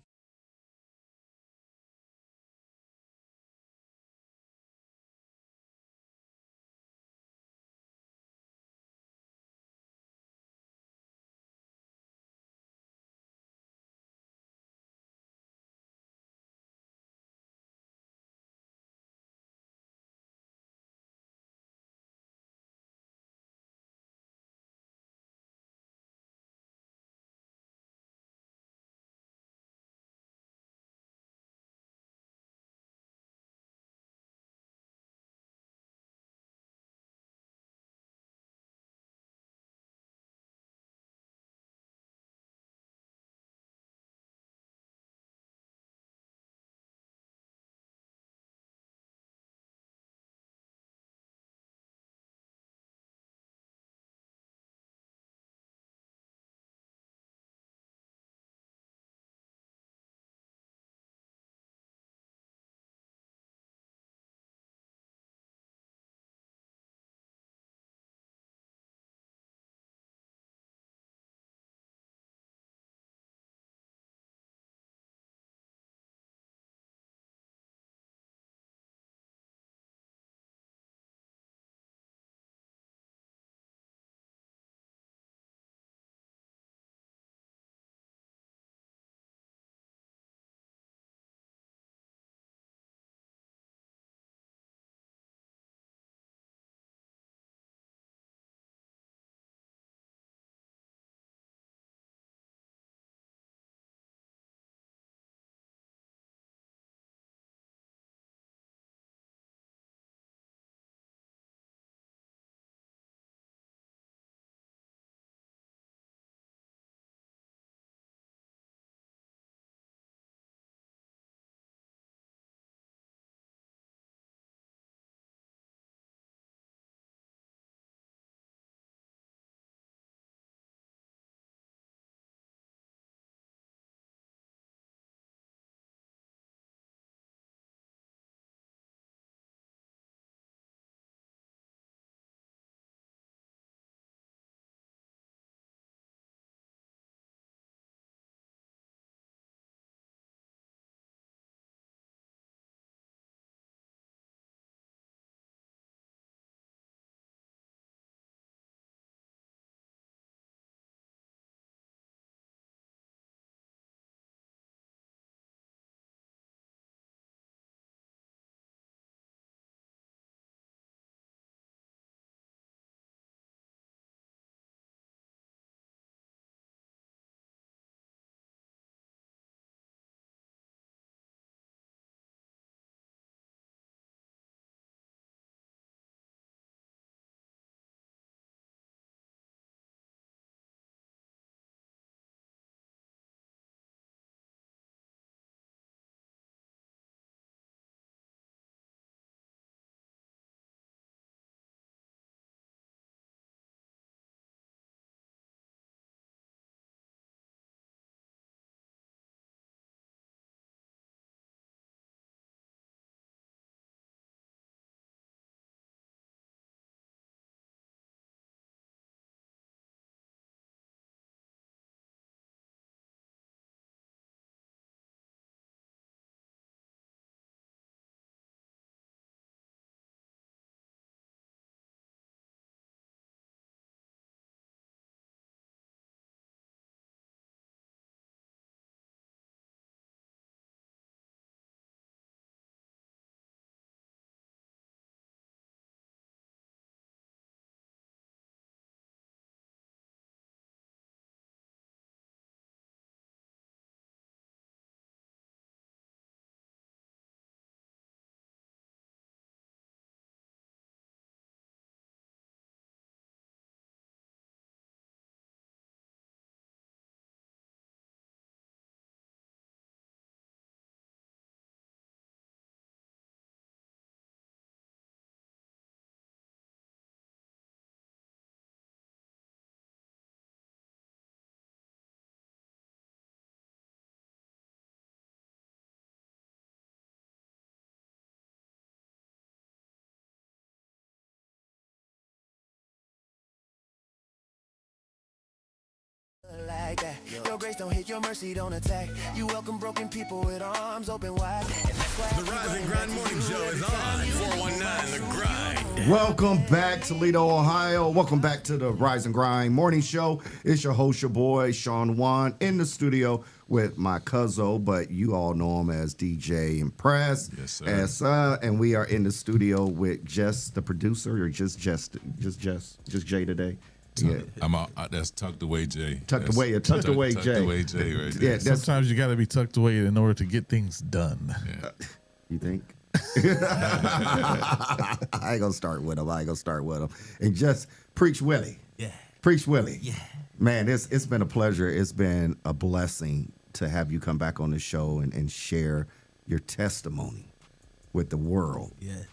Speaker 3: like that. Your grace don't hit, your mercy don't attack. You welcome broken people with arms open wide. And that's why
Speaker 1: The Rise and Grind Morning Show is on 419 The Grind.
Speaker 5: Welcome back, Toledo, Ohio. Welcome back to the Rise and Grind Morning Show. It's your host, your boy, Shawn Juan, in the studio with my cuzzo, but you all know him as DJ Mpress.
Speaker 6: Yes, sir.
Speaker 5: And we are in the studio with Jess, the producer, or just Jay today. Yeah.
Speaker 6: That's tucked away, Jay.
Speaker 5: Tucked away, Jay.
Speaker 6: Tucked away, Jay, right there.
Speaker 5: Yeah,
Speaker 7: Sometimes you got to be tucked away in order to get things done.
Speaker 6: Yeah.
Speaker 5: You think? I ain't gonna start with him. And just preach Willie.
Speaker 8: Yeah.
Speaker 5: Preach Willie.
Speaker 8: Yeah.
Speaker 5: Man, it's been a pleasure. It's been a blessing to have you come back on the show and share your testimony with the world.
Speaker 8: Yes.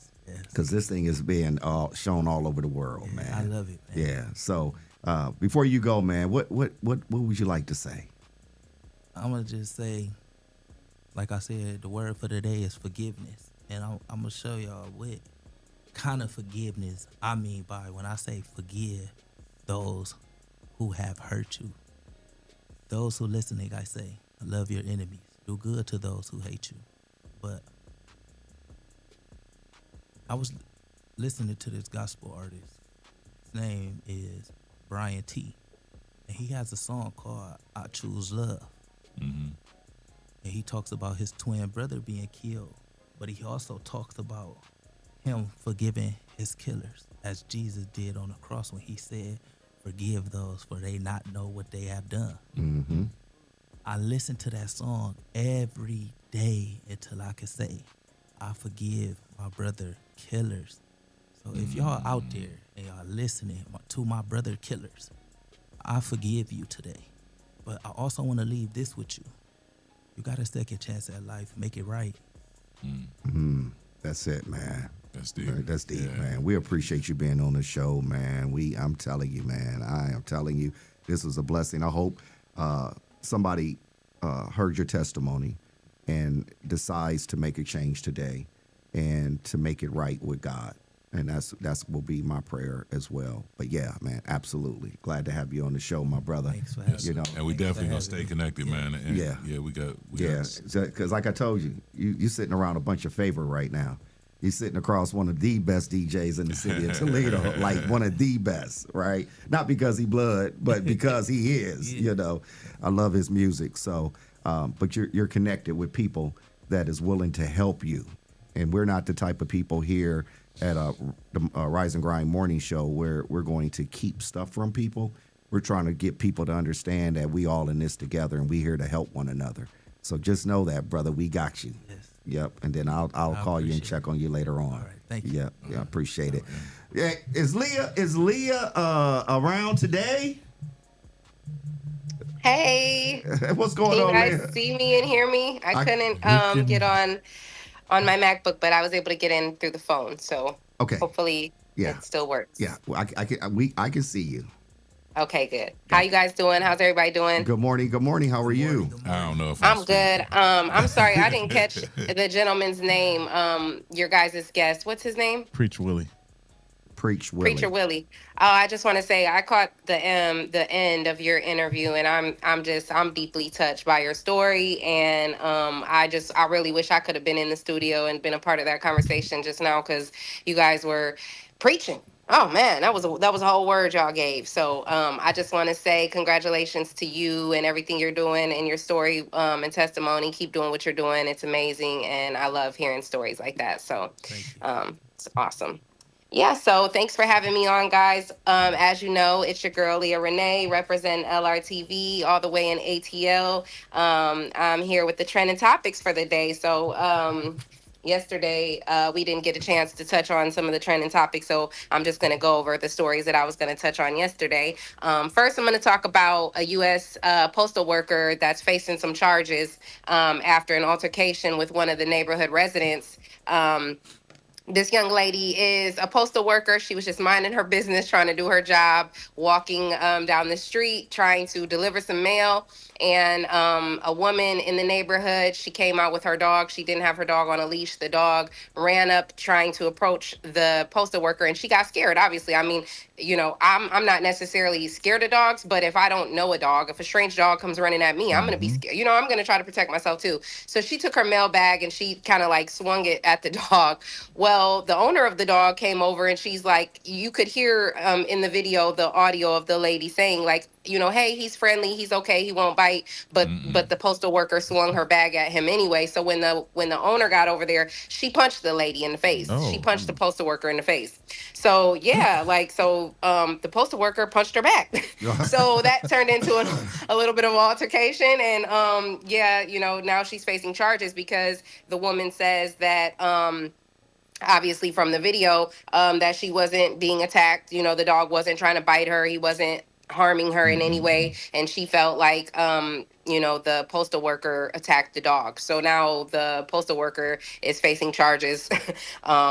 Speaker 5: Because this thing is being shown all over the world, man.
Speaker 8: I love it, man.
Speaker 5: Yeah. So before you go, man, what would you like to say?
Speaker 8: I'm gonna just say, like I said, the word for today is forgiveness, and I'm gonna show y'all what kind of forgiveness I mean by when I say forgive those who have hurt you. Those who listening, I say, love your enemies, do good to those who hate you. But I was listening to this gospel artist. His name is Brian T. And he has a song called I Choose Love.
Speaker 6: Mm-hmm.
Speaker 8: And he talks about his twin brother being killed. But he also talks about him forgiving his killers, as Jesus did on the cross when he said, forgive those, for they not know what they have done.
Speaker 5: Mm-hmm.
Speaker 8: I listen to that song every day until I can say, I forgive my brother killers. So if y'all out there and y'all listening to my brother killers, I forgive you today. But I also want to leave this with you. You got a second chance at life. Make it right.
Speaker 5: That's it, man.
Speaker 6: That's deep.
Speaker 5: That's deep,
Speaker 6: Yeah.
Speaker 5: man. We appreciate you being on the show, man. I'm telling you, man. I am telling you, this was a blessing. I hope somebody heard your testimony and decides to make a change today and to make it right with God. And that's will be my prayer as well. But yeah, man, absolutely. Glad to have you on the show, my brother.
Speaker 8: Thanks for having me.
Speaker 5: You know,
Speaker 6: And we definitely gonna stay connected, man. And
Speaker 5: Yeah.
Speaker 6: we got
Speaker 5: because like I told you, you sitting around a bunch of favor right now. You're sitting across one of the best DJs in the city of Toledo, like one of the best, right? Not because he blood, but because he is. You know, I love his music. So, but you're connected with people that is willing to help you, and we're not the type of people here at the Rise and Grind Morning Show where we're going to keep stuff from people. We're trying to get people to understand that we all in this together and we here to help one another. So just know that, brother, we got you.
Speaker 8: Yes.
Speaker 5: Yep. And then I'll call you and check on you later on.
Speaker 8: All right. Thank you.
Speaker 5: Yeah, I appreciate it. Yeah, is Leah around today?
Speaker 9: Hey,
Speaker 5: What's going
Speaker 9: can you
Speaker 5: on,
Speaker 9: guys
Speaker 5: Leah?
Speaker 9: see me and hear me? I couldn't get on my MacBook, but I was able to get in through the phone. So
Speaker 5: Okay.
Speaker 9: hopefully
Speaker 5: Yeah.
Speaker 9: it still works.
Speaker 5: Yeah, well, I can see you.
Speaker 9: Okay, good. How you guys doing? How's everybody doing?
Speaker 5: Good morning. Good morning. How are you?
Speaker 6: I don't know if
Speaker 9: I'm good. I'm sorry, I didn't catch the gentleman's name. Your guys' guest. What's his name?
Speaker 7: Preach Willie.
Speaker 5: Preach Willie.
Speaker 9: Preacher Willie. Oh, I just want to say I caught the end of your interview, and I'm deeply touched by your story, and I really wish I could have been in the studio and been a part of that conversation just now, because you guys were preaching. Oh man, that was a whole word y'all gave. So I just want to say congratulations to you and everything you're doing and your story and testimony. Keep doing what you're doing. It's amazing, and I love hearing stories like that. So it's awesome. Yeah, so thanks for having me on, guys. As you know, it's your girl, Leah Renee, representing LRTV all the way in ATL. I'm here with the trending topics for the day. So yesterday, we didn't get a chance to touch on some of the trending topics, so I'm just going to go over the stories that I was going to touch on yesterday. First, I'm going to talk about a U.S. postal worker that's facing some charges after an altercation with one of the neighborhood residents. This young lady is a postal worker. She was just minding her business, trying to do her job, walking down the street, trying to deliver some mail. And a woman in the neighborhood, she came out with her dog. She didn't have her dog on a leash. The dog ran up trying to approach the postal worker, and she got scared, obviously. I mean, you know, I'm not necessarily scared of dogs, but if I don't know a dog, if a strange dog comes running at me, I'm going to be scared. You know, I'm going to try to protect myself too. So she took her mail bag and she kind of like swung it at the dog. Well, the owner of the dog came over and she's like, you could hear in the video, the audio of the lady saying like, you know, hey, he's friendly, he's okay, he won't bite. But the postal worker swung her bag at him anyway. So when the owner got over there, she punched the lady in the face. She punched the postal worker in the face. So yeah, like the postal worker punched her back. So that turned into a little bit of an altercation. And yeah, you know, now she's facing charges because the woman says that obviously from the video that she wasn't being attacked. You know, the dog wasn't trying to bite her. He wasn't harming her in any way. And she felt like, you know, the postal worker attacked the dog. So now the postal worker is facing charges,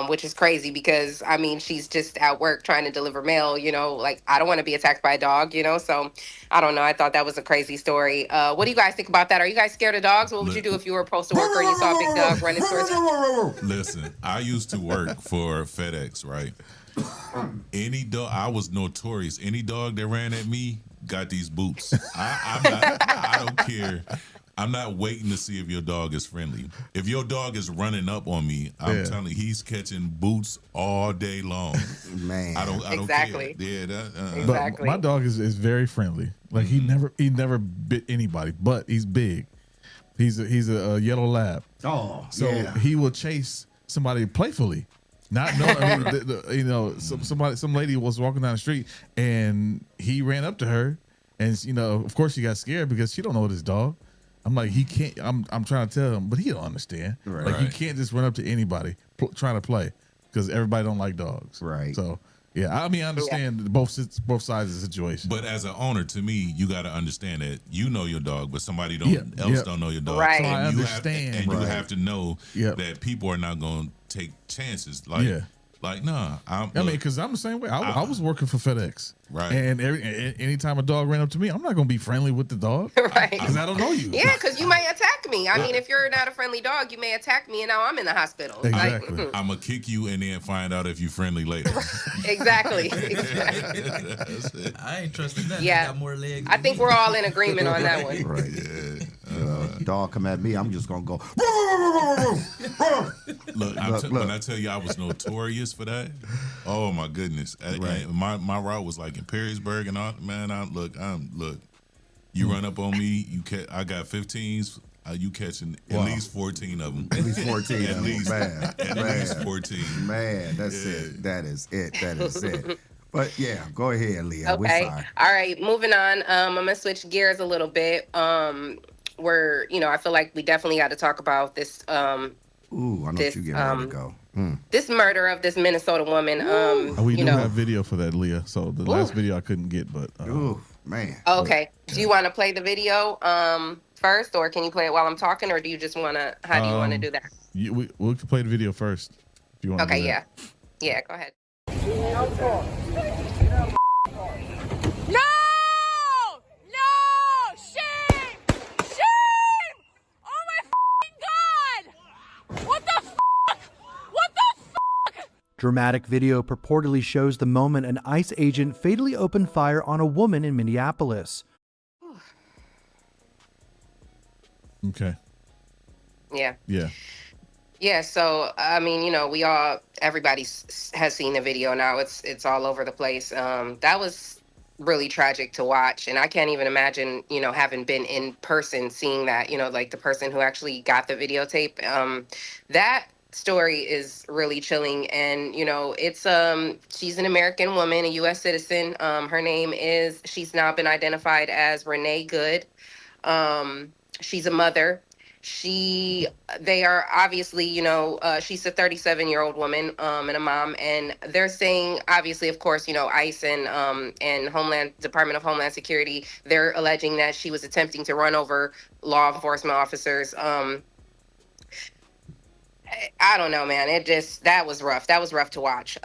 Speaker 9: which is crazy because, I mean, she's just at work trying to deliver mail, you know, like I don't want to be attacked by a dog, you know? So I don't know. I thought that was a crazy story. What do you guys think about that? Are you guys scared of dogs? What would you do if you were a postal worker and you saw a big dog running towards you?
Speaker 6: Listen, I used to work for FedEx, right? Any dog, I was notorious. Any dog that ran at me got these boots. I don't care. I'm not waiting to see if your dog is friendly. If your dog is running up on me, I'm telling you, he's catching boots all day long.
Speaker 5: Man,
Speaker 6: I don't
Speaker 9: Exactly.
Speaker 6: care. Yeah,
Speaker 9: Exactly.
Speaker 7: But my dog is very friendly. Like he never bit anybody, but he's big. He's a yellow lab.
Speaker 5: Oh,
Speaker 7: so he will chase somebody playfully. Not knowing, I mean, you know, some lady was walking down the street and he ran up to her, and you know, of course, she got scared because she don't know his dog. I'm like, he can't. I'm trying to tell him, but he don't understand.
Speaker 5: Right.
Speaker 7: Like, you can't just run up to anybody trying to play because everybody don't like dogs.
Speaker 5: Right.
Speaker 7: So yeah, I mean, I understand both sides of the situation.
Speaker 6: But as an owner, to me, you got to understand that you know your dog, but somebody don't know your dog.
Speaker 9: Right.
Speaker 7: So I
Speaker 6: And
Speaker 7: understand.
Speaker 6: you have to know that people are not going to take chances. Like, nah. I
Speaker 7: mean, because I'm the same way. I was working for FedEx.
Speaker 6: Right.
Speaker 7: And anytime a dog ran up to me, I'm not going to be friendly with the dog.
Speaker 9: Right.
Speaker 7: Because I don't know you.
Speaker 9: Yeah, because you might attack me. I mean, if you're not a friendly dog, you may attack me, and now I'm in the hospital.
Speaker 7: Exactly.
Speaker 9: Like,
Speaker 6: I'm going to kick you and then find out if you're friendly later.
Speaker 9: Exactly.
Speaker 8: I ain't trusting nothing.
Speaker 9: Yeah.
Speaker 8: I got more legs.
Speaker 9: I think we're all in agreement on that one.
Speaker 5: Right. Dog come at me, I'm just gonna go.
Speaker 6: Look, when I tell you I was notorious for that, oh my goodness! My route was like in Perrysburg and all. Man, look. You run up on me, I got 15s. You catching at least 14 of them.
Speaker 5: At least 14 of them. Man.
Speaker 6: At least 14.
Speaker 5: Man, that's it. That is it. But yeah, go ahead, Leah.
Speaker 9: Okay. All right. Moving on. I'm gonna switch gears a little bit. Where, you know, I feel like we definitely got to talk about this.
Speaker 5: Ooh, I know what you're getting ready to go.
Speaker 9: This murder of this Minnesota woman.
Speaker 7: We do have video for that, Leah. So the last video I couldn't get, but
Speaker 5: ooh, man.
Speaker 9: Okay. Do you want to play the video first, or can you play it while I'm talking, or do you just want to? How do you want to do that?
Speaker 7: We can play the video first if you want.
Speaker 9: Okay. Yeah. Yeah. Go ahead.
Speaker 10: No! Shame! Shame! Oh my God! What the What the
Speaker 11: Dramatic video purportedly shows the moment an ICE agent fatally opened fire on a woman in Minneapolis.
Speaker 7: Okay.
Speaker 9: Yeah.
Speaker 7: Yeah.
Speaker 9: Yeah, so I mean, you know, everybody has seen the video now. It's all over the place. That was really tragic to watch, and I can't even imagine, you know, having been in person seeing that, you know, like the person who actually got the videotape. That story is really chilling, and you know, it's she's an American woman, a U.S. citizen. Her name she's now been identified as Renee Good. She's a mother. They are obviously, you know, she's a 37-year-old woman and a mom, and they're saying, obviously, of course, you know, ICE and Department of Homeland Security, they're alleging that she was attempting to run over law enforcement officers. I don't know, man. That was rough. That was rough to watch.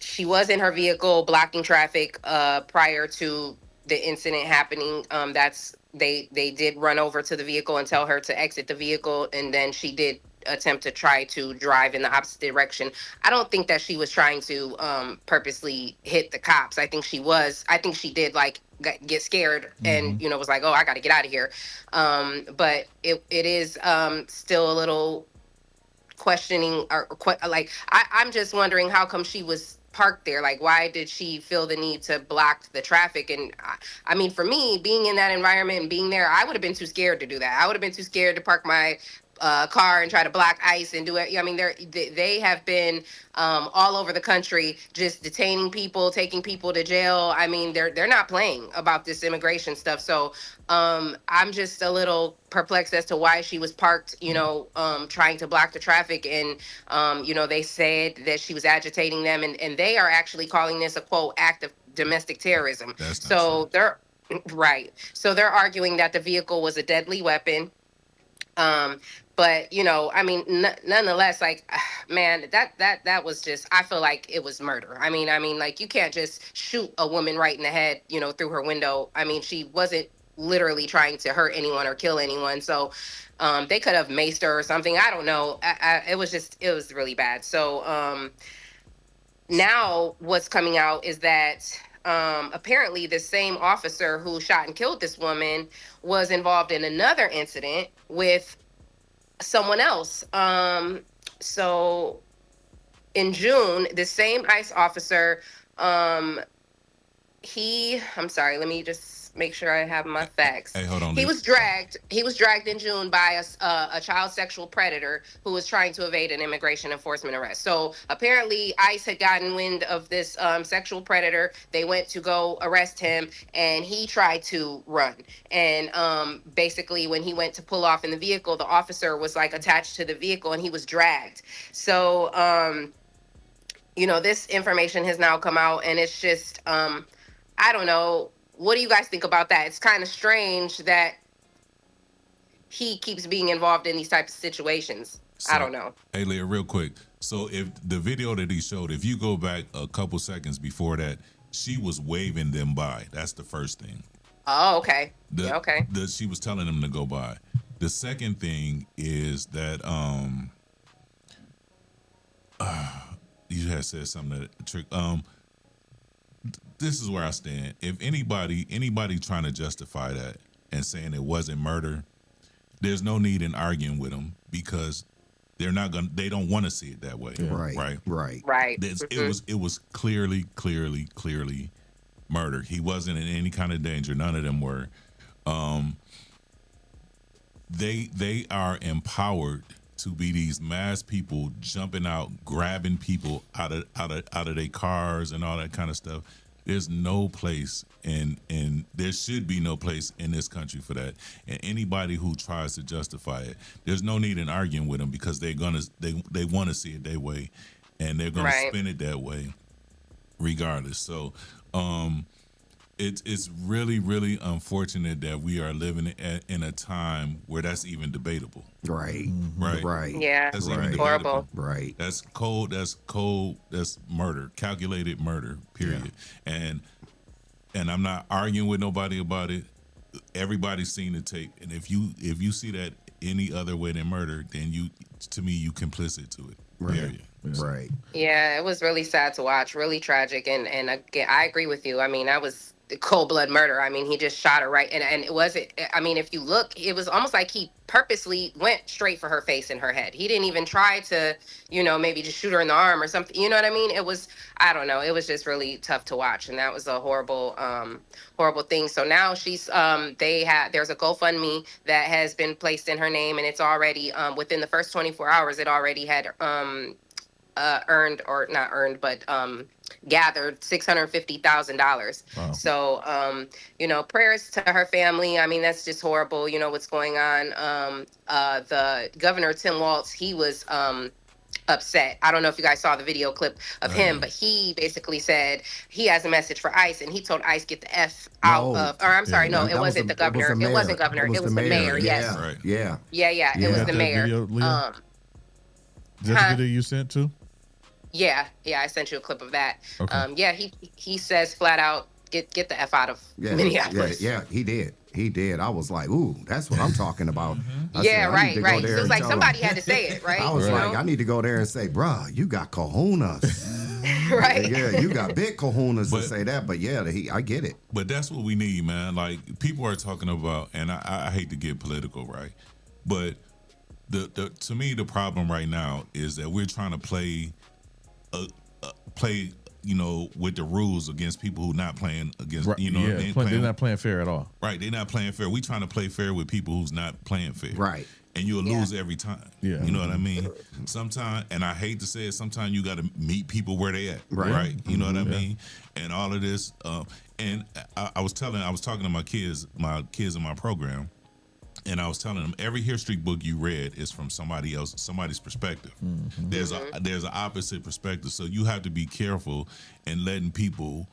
Speaker 9: She was in her vehicle blocking traffic prior to the incident happening. They did run over to the vehicle and tell her to exit the vehicle, and then she did attempt to try to drive in the opposite direction. I don't think that she was trying to purposely hit the cops. I think she did like get scared and was like, oh, I got to get out of here. But it is still a little questioning, like I'm just wondering how come she was parked there. Like, why did she feel the need to block the traffic? And I mean, for me, being in that environment and being there, I would have been too scared to do that. I would have been too scared to park my car and try to block ICE and do it. I mean, they have been all over the country just detaining people, taking people to jail. I mean, they're not playing about this immigration stuff. So I'm just a little perplexed as to why she was parked, trying to block the traffic. And, they said that she was agitating them, and they are actually calling this a, quote, act of domestic terrorism. So they're right. So they're arguing that the vehicle was a deadly weapon. But I mean, nonetheless, like, man, that was just, I feel like it was murder. I mean, like, you can't just shoot a woman right in the head, through her window. I mean, she wasn't literally trying to hurt anyone or kill anyone. So, they could have maced her or something. I don't know. It was really bad. So, now what's coming out is that, apparently the same officer who shot and killed this woman was involved in another incident with someone else. So in June, the same ICE officer, I'm sorry, let me just make sure I have my facts.
Speaker 6: Hey, hold on.
Speaker 9: He was dragged in June by a child sexual predator who was trying to evade an immigration enforcement arrest. So apparently ICE had gotten wind of this sexual predator. They went to go arrest him, and he tried to run. And basically when he went to pull off in the vehicle, the officer was like attached to the vehicle and he was dragged. So, this information has now come out, and it's just, I don't know. What do you guys think about that? It's kind of strange that he keeps being involved in these types of situations. I don't know.
Speaker 6: Hey, Leah, real quick. So if the video that he showed, if you go back a couple seconds before that, she was waving them by. That's the first thing.
Speaker 9: Oh, okay. Okay.
Speaker 6: She was telling them to go by. The second thing is that you had said something that trick. This is where I stand. If anybody trying to justify that and saying it wasn't murder, there's no need in arguing with them, because they don't want to see it that way.
Speaker 5: Right.
Speaker 6: It was clearly murder. He wasn't in any kind of danger. None of them were. They are empowered to be these mass people jumping out, grabbing people out of their cars and all that kind of stuff. There's no place, and there should be no place in this country for that. And anybody who tries to justify it, there's no need in arguing with them, because they want to see it their way, and they're gonna spin it that way, regardless. So, it's really, really unfortunate that we are living in a time where that's even debatable.
Speaker 5: Right.
Speaker 9: Yeah,
Speaker 6: that's even
Speaker 9: horrible.
Speaker 6: Debatable. Right. That's cold. That's murder. Calculated murder. Period. Yeah. And I'm not arguing with nobody about it. Everybody's seen the tape, and if you see that any other way than murder, then you complicit to it. Period.
Speaker 5: Right.
Speaker 9: Yeah, it was really sad to watch. Really tragic, and again, I agree with you. I mean, that was cold blood murder. I mean, he just shot her right, and it wasn't. I mean, if you look, it was almost like he purposely went straight for her face and her head. He didn't even try to, maybe just shoot her in the arm or something. You know what I mean? It was, I don't know. It was just really tough to watch, and that was a horrible thing. So now she's there's a GoFundMe that has been placed in her name, and it's already within the first 24 hours, it already had earned, or not earned, but gathered $650,000.
Speaker 7: Wow.
Speaker 9: So, prayers to her family. I mean, that's just horrible. What's going on. The governor, Tim Walz, he was upset. I don't know if you guys saw the video clip of him, but he basically said he has a message for ICE, and he told ICE get the F out of, or I'm sorry, it wasn't the governor. It wasn't governor. It was the mayor. Yes.
Speaker 5: Right. Yeah.
Speaker 9: It was the mayor.
Speaker 7: Is that the video you sent too?
Speaker 9: Yeah, I sent you a clip of that.
Speaker 7: Okay.
Speaker 9: Yeah, he says flat out, get the F out of Minneapolis.
Speaker 5: Yeah, he did. I was like, ooh, that's what I'm talking about. I
Speaker 9: Yeah,
Speaker 5: said, I need to go
Speaker 9: right.
Speaker 5: there
Speaker 9: So it's
Speaker 5: and
Speaker 9: like
Speaker 5: tell
Speaker 9: somebody
Speaker 5: them.
Speaker 9: had to say it, right?
Speaker 5: I was
Speaker 9: You
Speaker 5: like,
Speaker 9: know?
Speaker 5: I need to go there and say, bruh, you got kahunas.
Speaker 9: Right.
Speaker 5: Yeah, you got big kahunas to say that, but yeah, I get it.
Speaker 6: But that's what we need, man. Like, people are talking about, and I hate to get political, right? But to me, the problem right now is that we're trying to play, with the rules against people who not playing against,
Speaker 7: Right. They're not playing fair at all.
Speaker 6: Right, they're not playing fair. We trying to play fair with people who's not playing fair.
Speaker 5: Right.
Speaker 6: And you'll lose every time.
Speaker 7: Yeah.
Speaker 6: You know what I mean? Sometimes, and I hate to say it, sometimes you got to meet people where they at.
Speaker 5: Right.
Speaker 6: You know what I mean? And all of this. And I was talking to my kids in my program, and I was telling them every history book you read is from somebody's perspective.
Speaker 7: Mm-hmm.
Speaker 6: There's an opposite perspective, so you have to be careful in letting people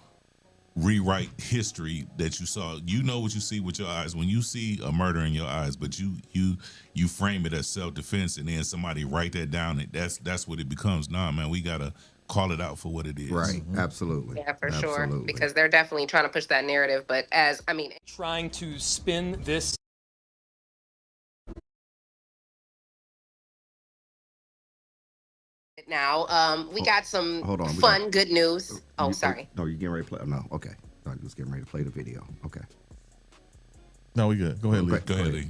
Speaker 6: rewrite history that you saw. You know what you see with your eyes when you see a murder in your eyes, but you frame it as self-defense, and then somebody write that down, and that's what it becomes. Nah, man, we gotta call it out for what it is.
Speaker 5: Right, absolutely.
Speaker 9: Yeah, for sure. Because they're definitely trying to push that narrative. But
Speaker 12: trying to spin this.
Speaker 9: Now, we got some good news. Sorry.
Speaker 5: No, you're getting ready to play. No, okay. I thought you was getting ready to play the video. Okay.
Speaker 7: No, we good. Go ahead, Lee.
Speaker 6: Go ahead, Lee.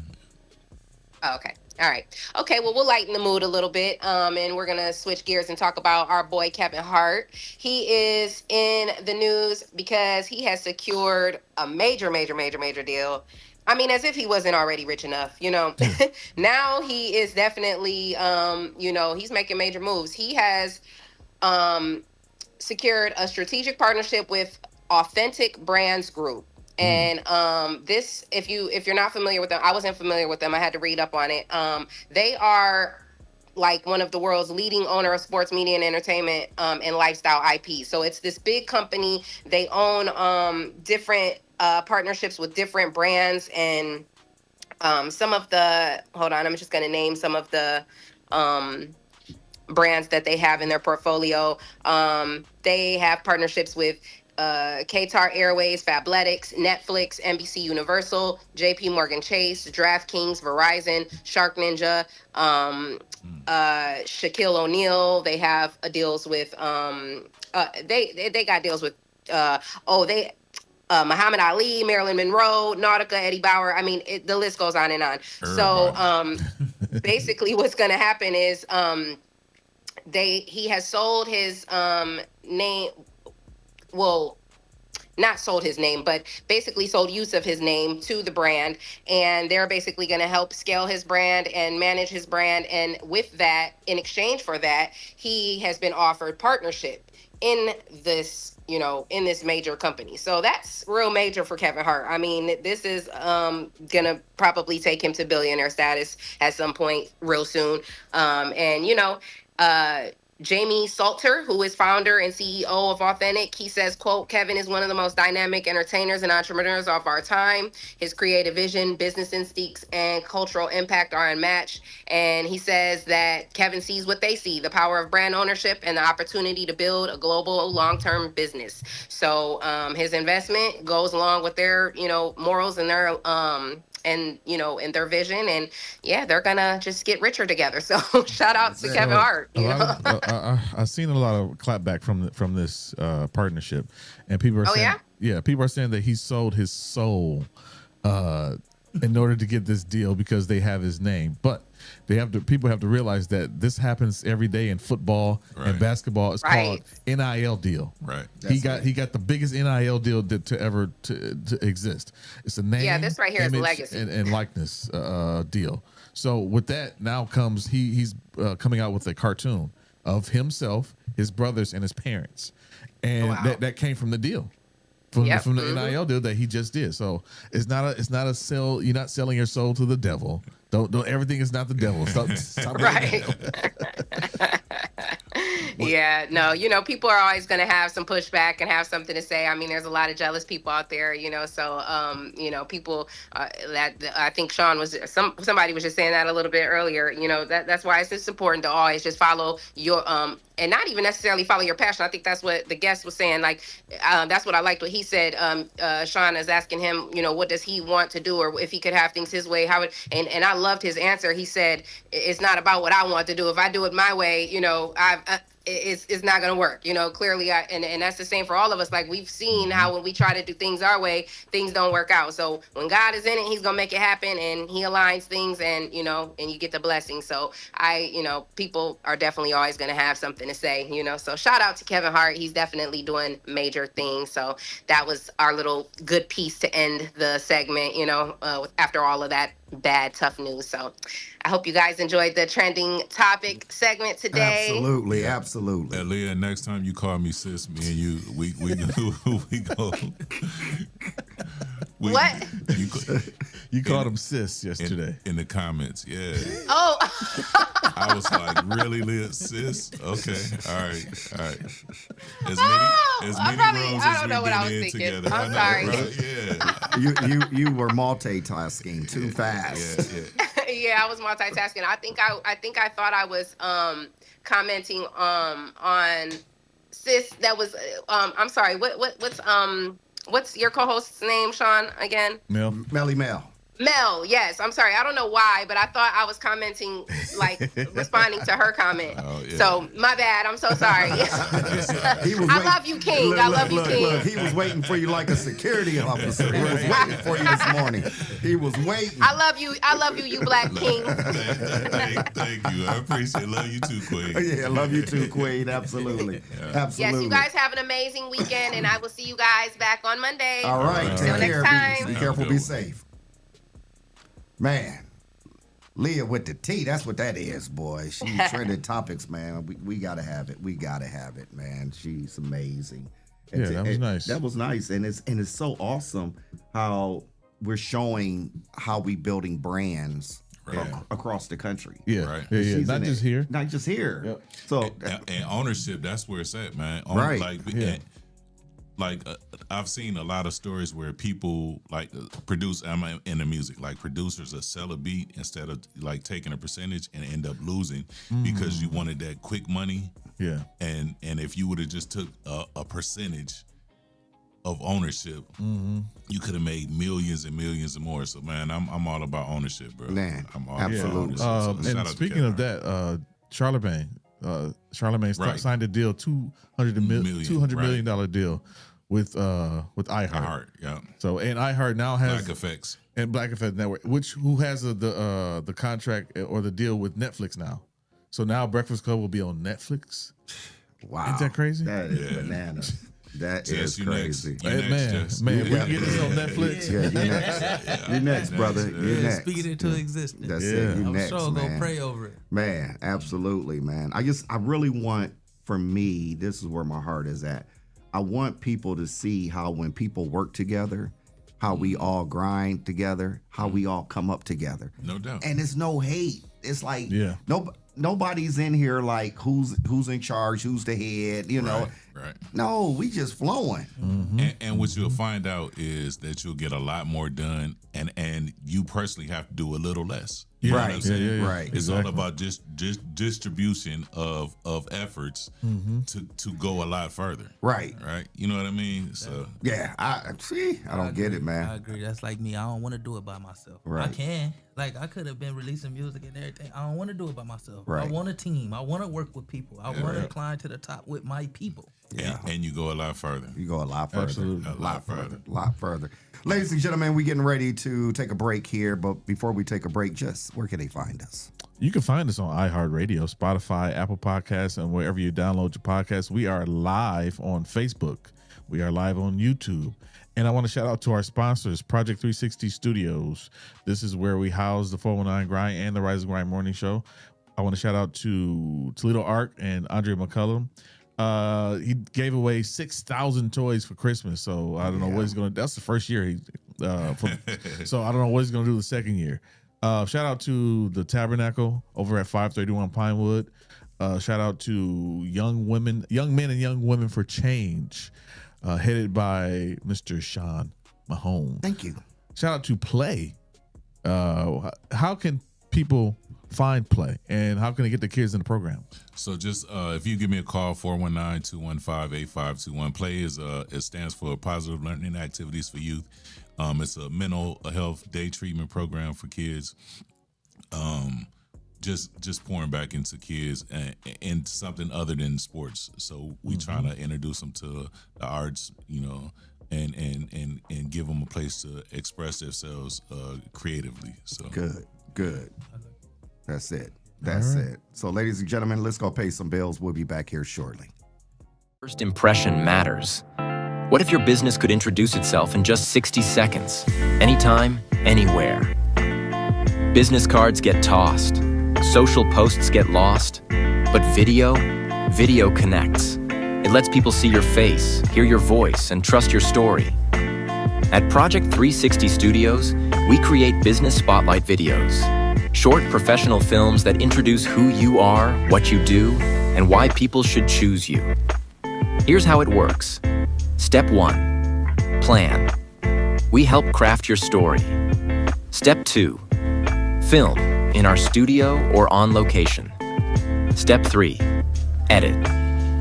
Speaker 9: Oh, okay. All right. Okay, well, we'll lighten the mood a little bit, and we're going to switch gears and talk about our boy Kevin Hart. He is in the news because he has secured a major deal. I mean, as if he wasn't already rich enough, Now he is definitely, he's making major moves. He has secured a strategic partnership with Authentic Brands Group. And this, if you're not familiar with them, I wasn't familiar with them. I had to read up on it. They are like one of the world's leading owner of sports media and entertainment and lifestyle IP. So it's this big company. They own different partnerships with different brands, and some of the, hold on, I'm just going to name some of the brands that they have in their portfolio. They have partnerships with Qatar Airways, Fabletics, Netflix, NBC Universal, JP Morgan Chase, DraftKings, Verizon, Shark Ninja, Shaquille O'Neal. They have deals with they got deals with Muhammad Ali, Marilyn Monroe, Nautica, Eddie Bauer. I mean, the list goes on and on. So basically what's going to happen is he has sold his name. Well, not sold his name, but basically sold use of his name to the brand. And they're basically going to help scale his brand and manage his brand. And with that, in exchange for that, he has been offered partnership in this, in this major company. So that's real major for Kevin Hart. I mean, this is going to probably take him to billionaire status at some point real soon. Jamie Salter, who is founder and CEO of Authentic, he says, quote, Kevin is one of the most dynamic entertainers and entrepreneurs of our time. His creative vision, business instincts, and cultural impact are unmatched. And he says that Kevin sees what they see, the power of brand ownership and the opportunity to build a global long-term business. So his investment goes along with their, morals and their and in their vision, and yeah, they're gonna just get richer together. So shout out to Kevin Hart.
Speaker 7: I've seen a lot of clapback from this partnership, and people are saying, people are saying that he sold his soul in order to get this deal because they have his name. But people have to realize that this happens every day in football and basketball. It's called NIL deal.
Speaker 6: Right.
Speaker 7: He got the biggest NIL deal to ever exist. It's a name.
Speaker 9: Yeah, this right here is legacy
Speaker 7: and likeness deal. So with that now comes he's coming out with a cartoon of himself, his brothers, and his parents, and that came from the deal. From the NIL deal that he just did. So it's not a sell. You're not selling your soul to the devil. Don't everything is not the devil. Stop
Speaker 9: right. Yeah, no, people are always going to have some pushback and have something to say. I mean, there's a lot of jealous people out there, so, people that I think Shawn was, somebody was just saying that a little bit earlier, that's why it's just important to always just follow your, and not even necessarily follow your passion. I think that's what the guest was saying. Like, that's what I liked what he said. Shawn is asking him, what does he want to do, or if he could have things his way, and I loved his answer. He said, it's not about what I want to do. If I do it my way, it's not going to work. Clearly, and that's the same for all of us. Like, we've seen how when we try to do things our way, things don't work out. So when God is in it, he's going to make it happen, and he aligns things, and you get the blessing. So people are definitely always going to have something to say, so shout out to Kevin Hart. He's definitely doing major things. So that was our little good piece to end the segment, after all of that bad, tough news. So I hope you guys enjoyed the trending topic segment today.
Speaker 5: Absolutely.
Speaker 6: And Leah, next time you call me sis, me and you, we go.
Speaker 9: What?
Speaker 7: You called him sis yesterday.
Speaker 6: In the comments, yeah.
Speaker 9: Oh.
Speaker 6: I was like, really, Leah, sis? Okay, all right. As many rooms as we've been in together.
Speaker 9: I'm sorry.
Speaker 6: Right? Yeah.
Speaker 5: You were multitasking too fast.
Speaker 9: Yeah, I was multitasking. I think I thought I was commenting on sis. That was I'm sorry. What's your co-host's name, Shawn, again?
Speaker 5: Melly Mel.
Speaker 9: Mel, yes. I'm sorry. I don't know why, but I thought I was commenting, like, responding to her comment.
Speaker 6: Oh, yeah.
Speaker 9: So, my bad. I'm so sorry. I love you, King. I love you, King.
Speaker 5: Look, he was waiting for you like a security officer. He was waiting for you this morning. He was waiting.
Speaker 9: I love you, you black king.
Speaker 6: Thank you. I appreciate it. Love you too, Queen.
Speaker 5: Yeah, love you too, Queen. Absolutely. Absolutely.
Speaker 9: Yes, you guys have an amazing weekend, and I will see you guys back on Monday.
Speaker 5: All right.
Speaker 9: Until next time.
Speaker 5: Be careful. Be safe. Man, Leah with the T, that's what that is, boy. She trended topics, man. We got to have it. We got to have it, man. She's amazing.
Speaker 7: Yeah, that was nice.
Speaker 5: That was nice. And it's so awesome how we're showing how we building brands across the country.
Speaker 7: Yeah,
Speaker 6: right.
Speaker 7: Yeah. Not just here.
Speaker 5: Not just here.
Speaker 7: Yep.
Speaker 5: So
Speaker 6: and ownership, that's where it's at, man. I've seen a lot of stories where people produce. I'm in the music, like producers that sell a beat instead of like taking a percentage and end up losing because you wanted that quick money.
Speaker 7: Yeah.
Speaker 6: And if you would have just took a percentage of ownership, you could have made millions and millions and more. So man, I'm all about ownership, bro.
Speaker 5: Man,
Speaker 6: I'm all
Speaker 5: absolutely.
Speaker 6: about ownership.
Speaker 7: And speaking of that, Charlemagne signed a deal, $200 million deal with iHeart.
Speaker 6: Yeah.
Speaker 7: So and iHeart now has
Speaker 6: Black Effects
Speaker 7: Network, who has the contract or the deal with Netflix now. So now Breakfast Club will be on Netflix.
Speaker 5: Wow,
Speaker 7: ain't that crazy?
Speaker 5: That is bananas. That is crazy.
Speaker 7: Man, we get this on Netflix.
Speaker 5: Yeah, you next. You next, brother. You next.
Speaker 8: Speak it into existence.
Speaker 5: That's it. You
Speaker 8: I'm
Speaker 5: next,
Speaker 8: sure
Speaker 5: man.
Speaker 8: gonna pray over it.
Speaker 5: Man, absolutely, man. I really want, for me, this is where my heart is at. I want people to see how when people work together, how we all grind together, how we all come up together.
Speaker 6: No doubt.
Speaker 5: And it's no hate. It's like nobody's in here like who's in charge, who's the head, you know.
Speaker 6: Right.
Speaker 5: No, we just flowing.
Speaker 6: And what you'll find out is that you'll get a lot more done, and you personally have to do a little less. You know what I'm saying?
Speaker 5: Right.
Speaker 6: It's all about just distribution of efforts to go a lot further.
Speaker 5: Right.
Speaker 6: You know what I mean? So
Speaker 5: I don't get it, man.
Speaker 8: I agree. That's like me. I don't want to do it by myself.
Speaker 5: Right.
Speaker 8: I can. Like, I could have been releasing music and everything. I don't want to do it by myself.
Speaker 5: Right.
Speaker 8: I want a team. I want to work with people. I want to climb to the top with my people.
Speaker 5: Yeah.
Speaker 6: And you go a lot further.
Speaker 5: You go a lot further.
Speaker 7: Absolutely.
Speaker 6: A lot further.
Speaker 5: A lot further. Ladies and gentlemen, we're getting ready to take a break here. But before we take a break, just where can they find us?
Speaker 7: You can find us on iHeartRadio, Spotify, Apple Podcasts, and wherever you download your podcasts. We are live on Facebook. We are live on YouTube. And I want to shout out to our sponsors, Project 360 Studios. This is where we house the 419 Grind and the Rise and Grind Morning Show. I want to shout out to Toledo Arc and Andre McCullum. He gave away 6,000 toys for Christmas. So I don't know what he's going to. That's the first year. So I don't know what he's going to do the second year. Shout out to the Tabernacle over at 531 Pinewood. Shout out to young men and young women for change, headed by Mr. Shawn Mahone.
Speaker 5: Thank you.
Speaker 7: Shout out to Play. How can people find Play, and how can they get the kids in the program?
Speaker 6: So just if you give me a call, 419-215-8521. Play it stands for Positive Learning Activities for Youth. It's a mental health day treatment program for kids. Just pouring back into kids and something other than sports. So we trying to introduce them to the arts, and give them a place to express themselves creatively. So
Speaker 5: good. That's it. That's it. So, ladies and gentlemen, let's go pay some bills. We'll be back here shortly.
Speaker 13: First impression matters. What if your business could introduce itself in just 60 seconds? Anytime, anywhere. Business cards get tossed. Social posts get lost. But video connects. It lets people see your face, hear your voice, and trust your story. At Project 360 Studios, we create business spotlight videos. Short professional films that introduce who you are, what you do, and why people should choose you. Here's how it works. Step 1. Plan. We help craft your story. Step 2. Film in our studio or on location. Step 3. Edit.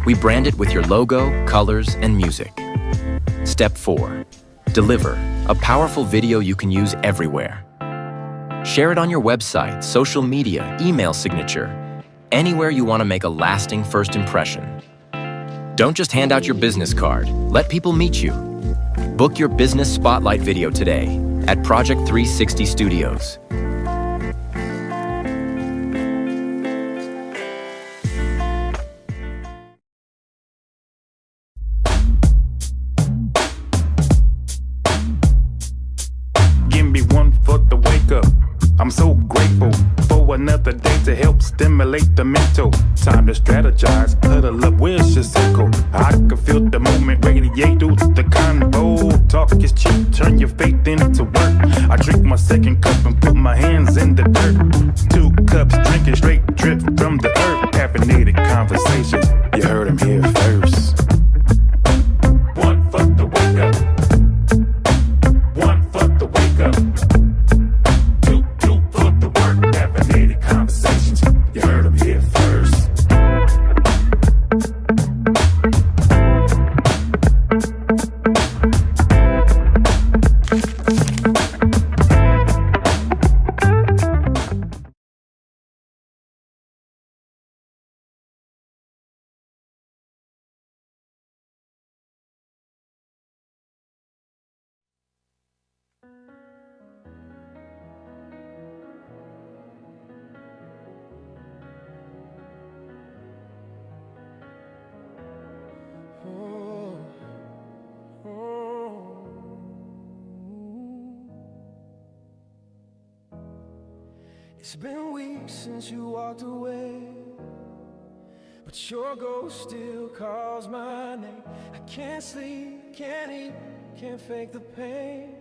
Speaker 13: We brand it with your logo, colors, and music. Step 4. Deliver a powerful video you can use everywhere. Share it on your website, social media, email signature, anywhere you want to make a lasting first impression. Don't just hand out your business card. Let people meet you. Book your business spotlight video today at Project 360 Studios.
Speaker 14: Give me one for the wake up. I'm so grateful for another day to help stimulate the mental. Time to strategize, huddle up, where's your circle? I can feel the movement radiate through the convo. Talk is cheap, turn your faith into work. I drink my second cup and put my hands in the dirt. 2 cups, drinking straight drip from the earth. Caffeinated conversations, you heard them here first. One for the wake up. One for the wake up. You heard them here first.
Speaker 3: It's been weeks since you walked away, but your ghost still calls my name. I can't sleep, can't eat, can't fake the pain.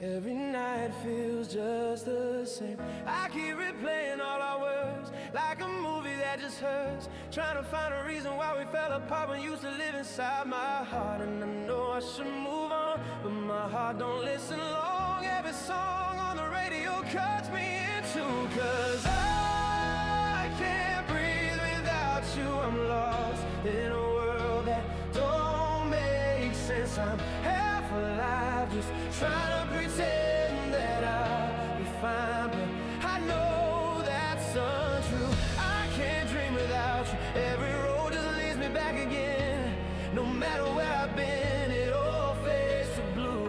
Speaker 3: Every night feels just the same. I keep replaying all our words like a movie that just hurts, trying to find a reason why we fell apart when you used to live inside my heart. And I know I should move on, but my heart don't listen long. Every song on the radio cuts me in two, 'cause I can't breathe without you. I'm lost in a world that don't make sense. I'm half alive, just trying to pretend that I'll be fine, but I know that's untrue. I can't dream without you. Every road just leads me back again. No matter where I've been, it all fades to blue.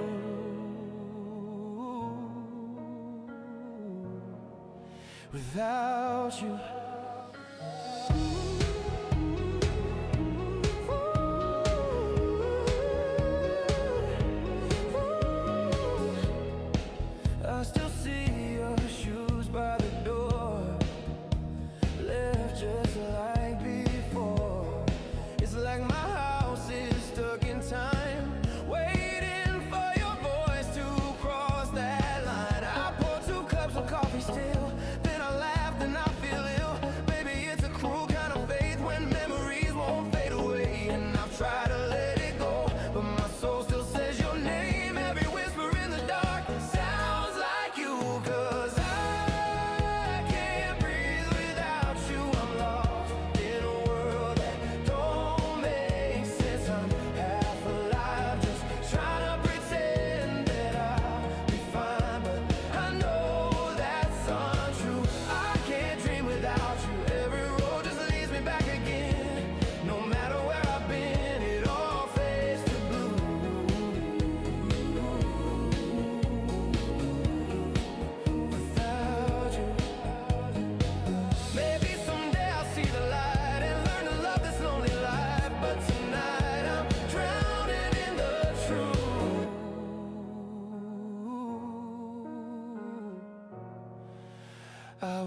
Speaker 3: Without you. I still see your shoes by the door, left just like before. It's like my house is stuck in time, waiting for your voice to cross that line. I pour 2 cups of coffee still, then I laugh, then I feel ill.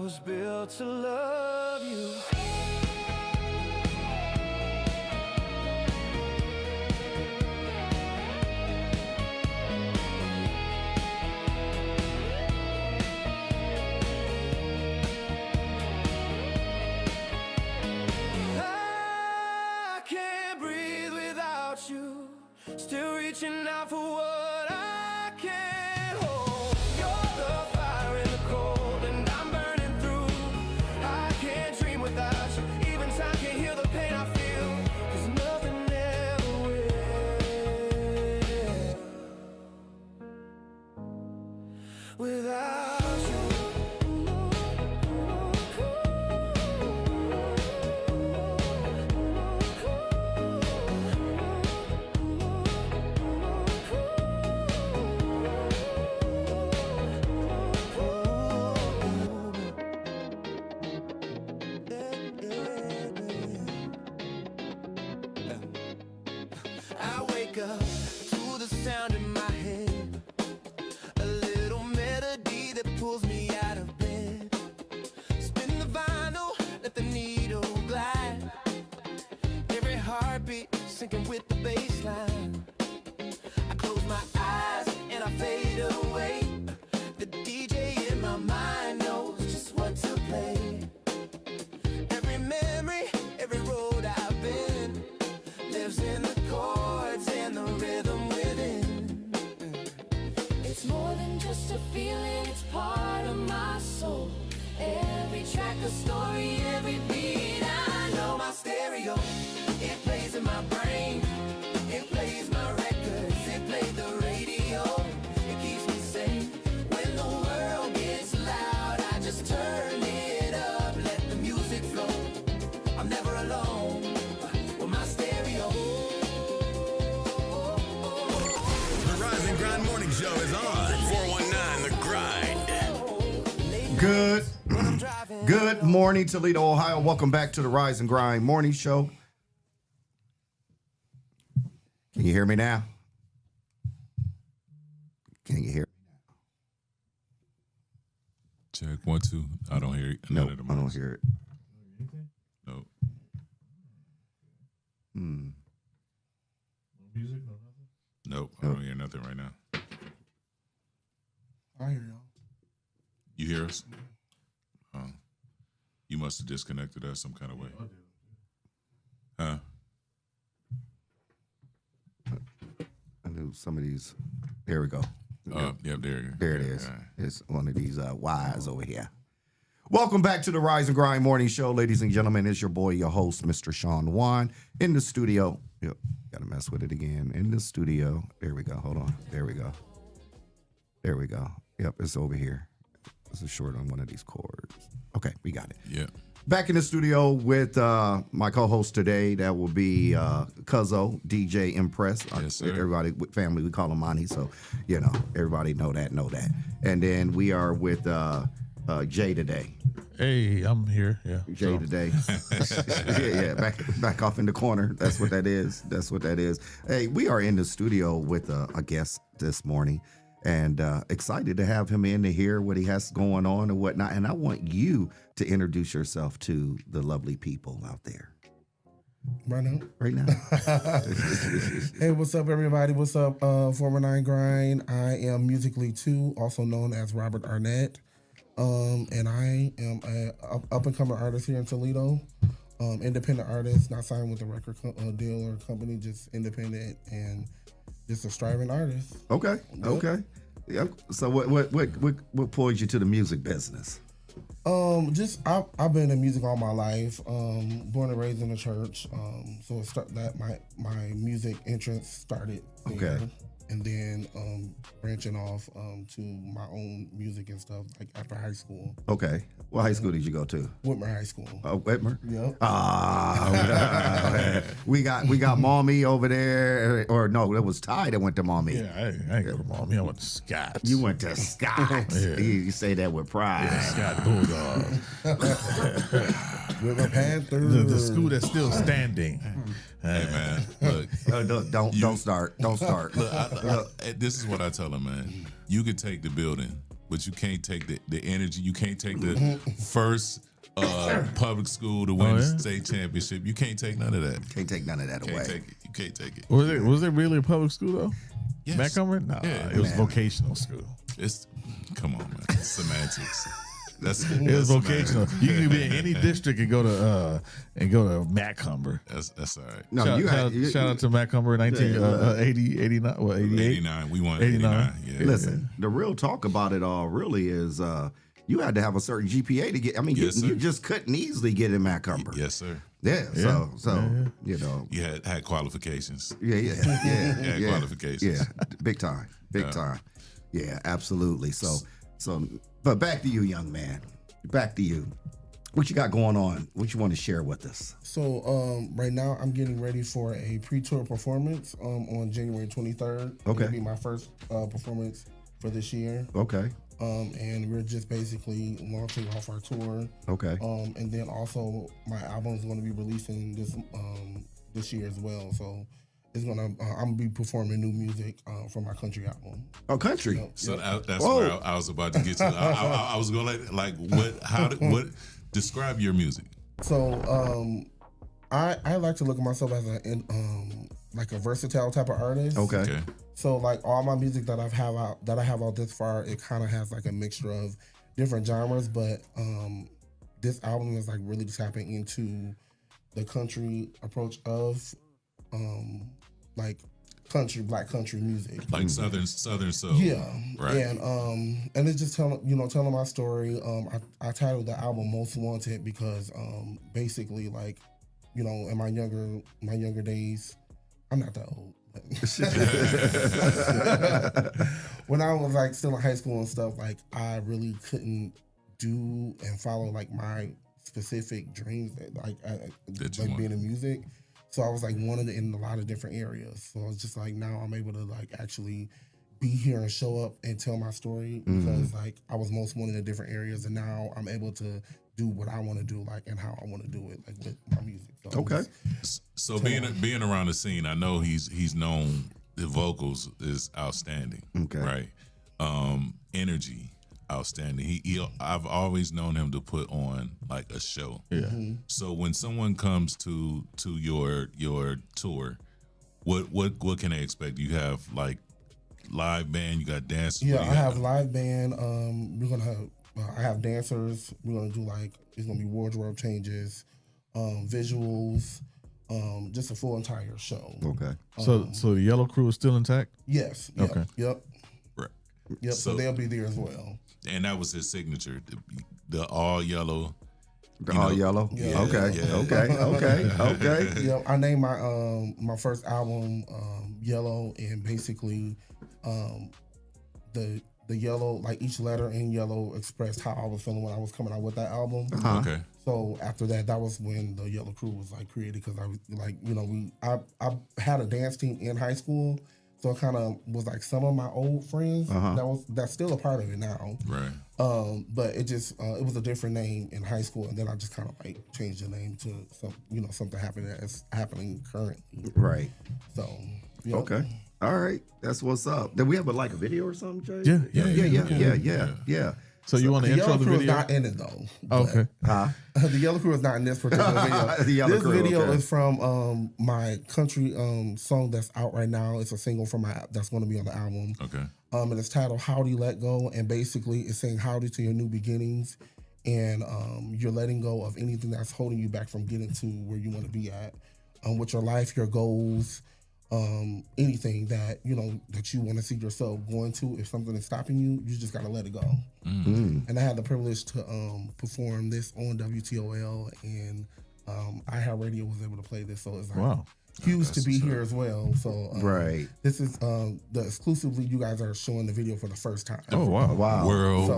Speaker 3: was built to love you. I can't breathe without you. Still reaching out for what I can't hold. You're the fire in the cold, and I'm burning through. I can't dream without you. Even time can't heal the pain I feel. 'Cause nothing ever will. Without you. I wake up to the sound in my head, a little melody that pulls me out of bed. Spin the vinyl, let the needle glide. Every heartbeat sinking with the bass line. I close my eyes and I fade away. The DJ in my mind knows just what to play. Every memory, every road I've been lives in the chords and the rhythm within.
Speaker 10: It's more than just a feeling, it's part of my soul. Every track a story, every beat I know.
Speaker 3: My stereo, it plays in my brain. It plays my records, it plays the radio. It keeps me safe. When the world gets loud, I just turn it up, let the music flow. I'm never alone with my stereo.
Speaker 1: The Rise and Grind Morning Show is on. 419 The Grind.
Speaker 5: Good morning, Toledo, Ohio. Welcome back to the Rise and Grind Morning Show. Can you hear me now? Can you hear?
Speaker 6: Check 1 2. I don't hear it.
Speaker 5: No, I don't hear it.
Speaker 6: No.
Speaker 7: Music, no nothing.
Speaker 6: Nope. I don't hear nothing right now.
Speaker 15: I hear y'all.
Speaker 6: You hear us? You must have disconnected us some kind of way. Huh?
Speaker 5: I knew some of these. There we go.
Speaker 6: Yep, there you go.
Speaker 5: There it is. It's one of these Y's over here. Welcome back to the Rise and Grind Morning Show, ladies and gentlemen. It's your boy, your host, Mr. Shawn Juan, in the studio. Yep, gotta mess with it again. In the studio. There we go. Hold on. There we go. There we go. Yep, it's over here. This is short on one of these chords. Okay, we got it.
Speaker 6: Yeah.
Speaker 5: Back in the studio with my co-host today. That will be Cuzzo, DJ Mpress.
Speaker 6: Yes, sir.
Speaker 5: Everybody, family, we call him Monty. So, you know, everybody know that. And then we are with Jay today.
Speaker 7: Hey, I'm here. Yeah.
Speaker 5: Jay today. yeah. Back off in the corner. That's what that is. Hey, we are in the studio with a guest this morning. And excited to have him in to hear what he has going on and whatnot. And I want you to introduce yourself to the lovely people out there.
Speaker 15: Right now?
Speaker 5: Right now.
Speaker 15: Hey, what's up, everybody? What's up, 419 Grind? I am MusicLee2, also known as Robert Arnett. And I am an up-and-coming artist here in Toledo. Independent artist, not signed with a record deal or company, just independent and just a striving artist.
Speaker 5: Okay.
Speaker 15: Yep.
Speaker 5: Okay. Yep. So what pulled you to the music business?
Speaker 15: I've been in music all my life. Born and raised in the church. So it started that my music interest started there.
Speaker 5: Okay.
Speaker 15: And then branching off to my own music and stuff like after high school.
Speaker 5: Okay. What high school did you go to?
Speaker 15: Whitmer High School.
Speaker 5: Oh, Whitmer?
Speaker 15: Yep.
Speaker 5: We got Mommy over there, or no, it was Ty that went to Mommy.
Speaker 7: Yeah, I ain't go to Mommy. I went to Scott's.
Speaker 5: You went to Scott's.
Speaker 7: Yeah.
Speaker 5: You say that with pride.
Speaker 7: Yeah, Scott Bulldog.
Speaker 15: Whitmer Panthers.
Speaker 7: The school that's still standing.
Speaker 6: Hey man, look,
Speaker 5: don't start.
Speaker 6: Look, this is what I tell them, man. You could take the building but you can't take the energy. You can't take the first public school to win the state championship. You can't take none of that.
Speaker 5: Can't take none of that away.
Speaker 6: Take it. You can't take it.
Speaker 7: Was it really a public school though?
Speaker 6: Yes.
Speaker 7: Macomber? No, it was vocational school.
Speaker 6: Come on, man. Semantics.
Speaker 7: It was vocational. You can be in any district and go to Macomber.
Speaker 6: That's all right.
Speaker 5: No,
Speaker 7: shout out to Macomber 89. What 88?
Speaker 6: 89. We won 89. Yeah.
Speaker 5: Listen, the real talk about it all really is you had to have a certain GPA to get. I mean, you just couldn't easily get in Macomber.
Speaker 6: Yes, sir.
Speaker 5: Yeah. So you know,
Speaker 6: you had qualifications.
Speaker 5: Yeah.
Speaker 6: Qualifications.
Speaker 5: Yeah, big time. Yeah, absolutely. So, but back to you, young man. Back to you. What you got going on? What you want to share with us?
Speaker 15: So, right now I'm getting ready for a pre-tour performance on January 23rd.
Speaker 5: Okay.
Speaker 15: It'll be my first performance for this year.
Speaker 5: Okay.
Speaker 15: And we're just basically launching off our tour.
Speaker 5: Okay.
Speaker 15: And then also my album is going to be releasing this year as well. So it's I'm gonna be performing new music for my country album.
Speaker 5: Oh, country!
Speaker 15: Yep.
Speaker 6: So that's where I was about to get to. I was going to what describe your music.
Speaker 15: So I like to look at myself as a versatile type of artist.
Speaker 5: Okay.
Speaker 15: So like all my music that I have out this far, it kind of has like a mixture of different genres, but this album is like really tapping into the country approach of like black country music,
Speaker 6: like southern soul.
Speaker 15: Yeah,
Speaker 6: right.
Speaker 15: And it's just telling my story. I titled the album "Most Wanted" because basically, like, in my younger days, I'm not that old. When I was like still in high school and stuff, like I really couldn't do and follow like my specific dreams that being in music. So I was like wanted in a lot of different areas. So it's just like now I'm able to like actually be here and show up and tell my story because like I was most wanted in different areas, and now I'm able to do what I want to do, like, and how I want to do it, like with my music. So
Speaker 5: okay.
Speaker 6: So being around the scene, I know he's known. The vocals is outstanding. Okay. Right. Energy, outstanding. I've always known him to put on like a show.
Speaker 7: Yeah.
Speaker 15: Mm-hmm.
Speaker 6: So when someone comes to your tour, what can they expect? You have like live band, you got dancers.
Speaker 15: Yeah, I have live band. We're gonna have. I have dancers. We're gonna do like it's gonna be wardrobe changes, visuals, just a full entire show.
Speaker 5: Okay.
Speaker 7: So the Yellow Crew is still intact?
Speaker 15: Yes. Yep,
Speaker 7: okay.
Speaker 15: Yep.
Speaker 6: Right.
Speaker 15: Yep. So they'll be there as well.
Speaker 6: And that was his signature, the all yellow.
Speaker 5: All yellow.
Speaker 15: Yeah.
Speaker 5: Okay.
Speaker 15: Yeah.
Speaker 5: Okay.
Speaker 15: Yep. I named my first album Yellow, and basically the yellow, like each letter in yellow expressed how I was feeling when I was coming out with that album.
Speaker 6: Okay.
Speaker 15: So after that was when the Yellow Crew was like created, because I was like, I had a dance team in high school, so it kind of was like some of my old friends. That's still a part of it now.
Speaker 6: Right.
Speaker 15: But it just it was a different name in high school, and then I just kind of like changed the name to something happening currently.
Speaker 5: Right.
Speaker 15: So
Speaker 5: okay. All right, that's what's up. Did we have a video or something, Jay? Yeah.
Speaker 7: So you want to intro the video?
Speaker 15: The Yellow Crew is not in it though.
Speaker 7: Okay.
Speaker 15: The Yellow Crew is not in this particular video. This video is from my country song that's out right now. It's a single from that's going to be on the album.
Speaker 6: Okay.
Speaker 15: And it's titled "Howdy Let Go," and basically it's saying howdy to your new beginnings, and you're letting go of anything that's holding you back from getting to where you want to be at, with your life, your goals. Anything that that you want to see yourself going to, if something is stopping you, you just gotta let it go. And I had the privilege to perform this on WTOL, and iHeartRadio was able to play this, so it's like huge to be here as well. So this is the exclusively you guys are showing the video for the first time.
Speaker 7: Oh wow!
Speaker 6: World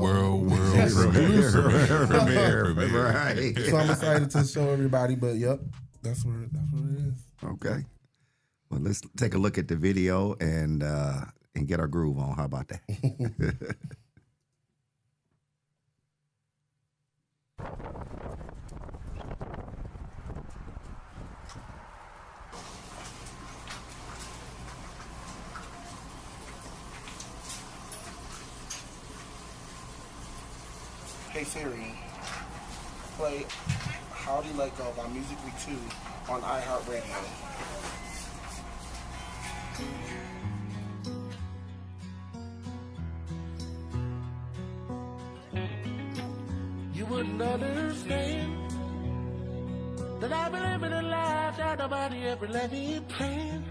Speaker 6: premiere.
Speaker 5: Right.
Speaker 15: So I'm excited to show everybody, but yep, that's what it is.
Speaker 5: Okay. Well, let's take a look at the video and get our groove on. How about that?
Speaker 15: Hey Siri, play Howdy Let Go by MusicLee2 on iHeartRadio.
Speaker 16: You wouldn't understand that I've been living a life that nobody ever let me plan.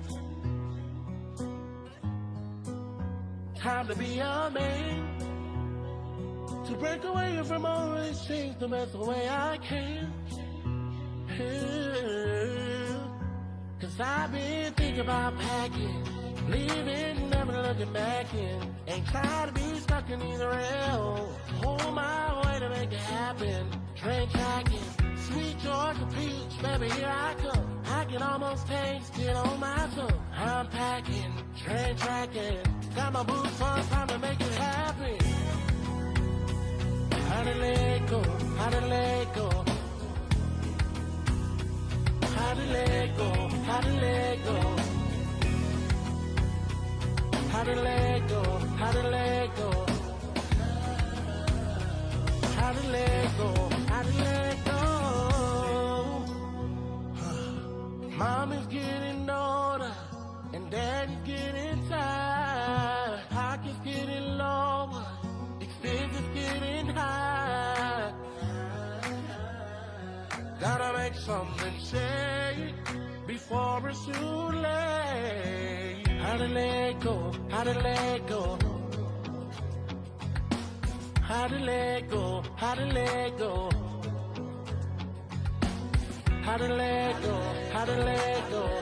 Speaker 16: Time to be a man, to break away from all these things the best way I can. Cause I've been thinking about packing, leaving, never looking back in. Ain't trying to be stuck in either rail. Hold my way to make it happen. Train tracking, sweet Georgia peach, baby, here I come. I can almost taste it on my tongue. I'm packing, train tracking, got my boots on, time to make it happen. How to let go, how to let go. How to let go, how to let go. How to let go, how to let go. How to let go, how to let go. Mom is getting older and daddy's getting tired. Pockets getting lower, expenses getting high. Gotta make something shake before it's too late. How to let go, how to let go. How to let go, how to let go. How to let go, how to let go.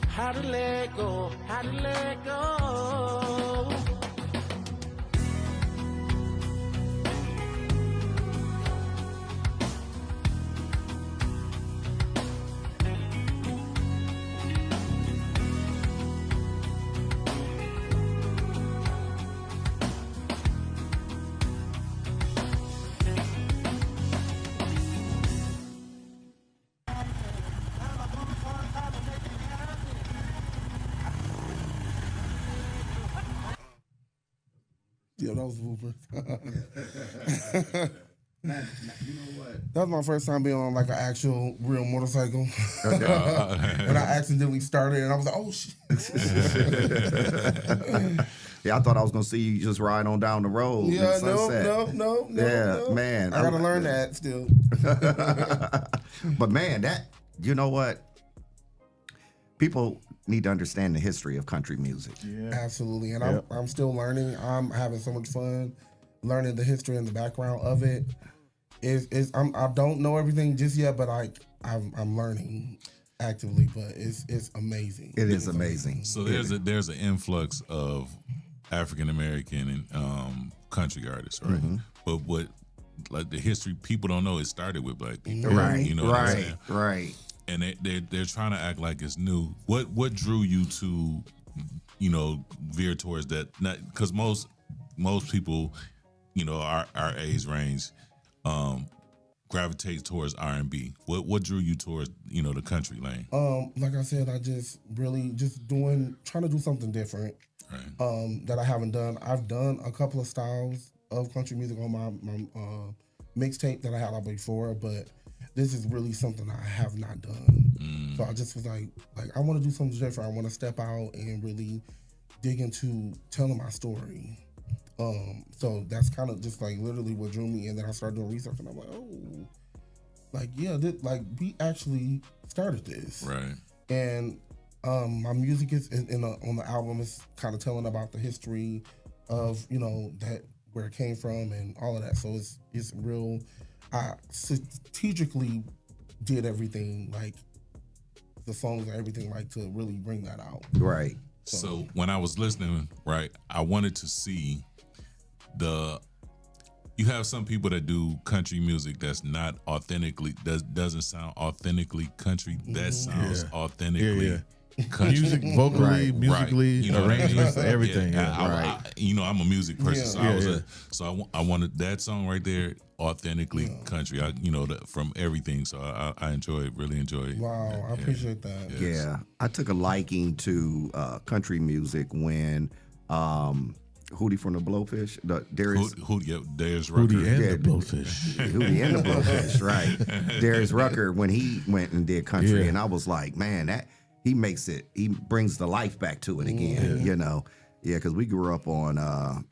Speaker 16: How to let go, how to let go.
Speaker 15: Yeah, that was Whooper.
Speaker 5: Man, you know what?
Speaker 15: That was my first time being on like an actual real motorcycle. And I accidentally started and I was like, oh shit.
Speaker 5: Yeah, I thought I was gonna see you just ride on down the road.
Speaker 15: Yeah,
Speaker 5: in Sunset.
Speaker 15: no.
Speaker 5: Yeah, man.
Speaker 15: I gotta learn that still.
Speaker 5: But man, that, you know what? People need to understand the history of country music.
Speaker 15: Yeah. Absolutely. And I'm still learning. I'm having so much fun learning the history and the background of it. I don't know everything just yet, but I'm learning actively, but it's amazing.
Speaker 5: It is amazing.
Speaker 6: So there's an influx of African American and country artists, right?
Speaker 5: Mm-hmm.
Speaker 6: But what, like, the history people don't know, it started with black people,
Speaker 5: Right?
Speaker 6: You know what I'm saying?
Speaker 5: Right.
Speaker 6: And they're trying to act like it's new. What drew you to, you know, veer towards that? Not because most people, you know, our age range, gravitates towards R&B. What drew you towards, you know, the country lane?
Speaker 15: Like I said, I just really trying to do something different.
Speaker 6: Right.
Speaker 15: That I haven't done. I've done a couple of styles of country music on my mixtape that I had out before, but this is really something I have not done. So I just was like I want to do something different. I want to step out and really dig into telling my story. So that's kind of just like literally what drew me, and then I started doing research, and I'm like, oh, like yeah, we actually started this,
Speaker 6: right? And
Speaker 15: my music is on the album is kind of telling about the history of, you know, that where it came from and all of that. So it's real. I strategically did everything, like the songs and everything, like to really bring that out.
Speaker 5: Right.
Speaker 6: So when I was listening, right, I wanted to see you have some people that do country music that's not authentically, doesn't sound authentically country. That sounds authentically country.
Speaker 7: Music, vocally, musically,
Speaker 6: you know
Speaker 7: arrangements, everything.
Speaker 6: You know, I'm a music person, so I wanted that song right there, authentically country. From everything. So I really enjoyed.
Speaker 15: Wow, I appreciate that.
Speaker 5: Yeah, I took a liking to country music when Hootie from the Blowfish, Darius.
Speaker 6: Darius Rucker.
Speaker 7: Hootie and the Blowfish.
Speaker 5: Hootie and the Blowfish, right? Darius Rucker, when he went and did country, and I was like, man, that he brings the life back to it again, you know? Yeah, because we grew up on, I'm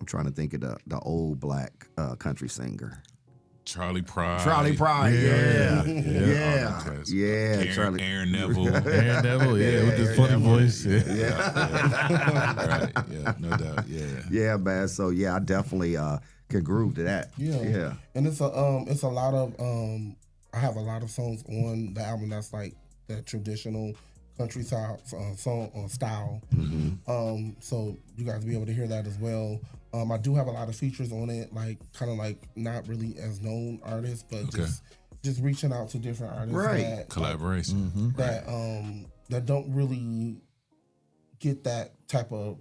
Speaker 5: trying to think of the old black country singer.
Speaker 6: Charlie Pride.
Speaker 5: Yeah.
Speaker 6: Charlie. Aaron Neville.
Speaker 7: Aaron Neville, with his funny voice.
Speaker 6: Right, no doubt,
Speaker 5: Yeah, man. So I definitely can groove to that. Yeah.
Speaker 15: And it's a lot of I have a lot of songs on the album that's like that traditional country style style. So you guys will be able to hear that as well. I do have a lot of features on it, like kind of like not really as known artists, but just reaching out to different artists, that,
Speaker 6: collaboration,
Speaker 15: that don't really get that type of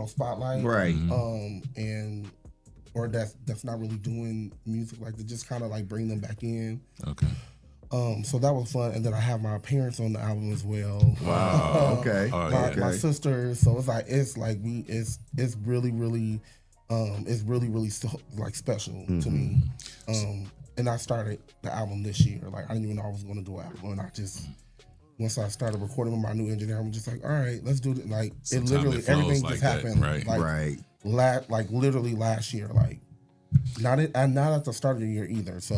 Speaker 15: spotlight, and or that's not really doing music like that. Just kind of like bring them back in.
Speaker 6: Okay.
Speaker 15: So that was fun, and then I have my parents on the album as well.
Speaker 6: Wow.
Speaker 5: Okay.
Speaker 15: My sisters. So it's really like special to me. And I started the album this year. Like I didn't even know I was going to do an album, and I just once I started recording with my new engineer, I'm just like, all right, let's do it. Like everything just happened. Like literally last year. Like not at the start of the year either. So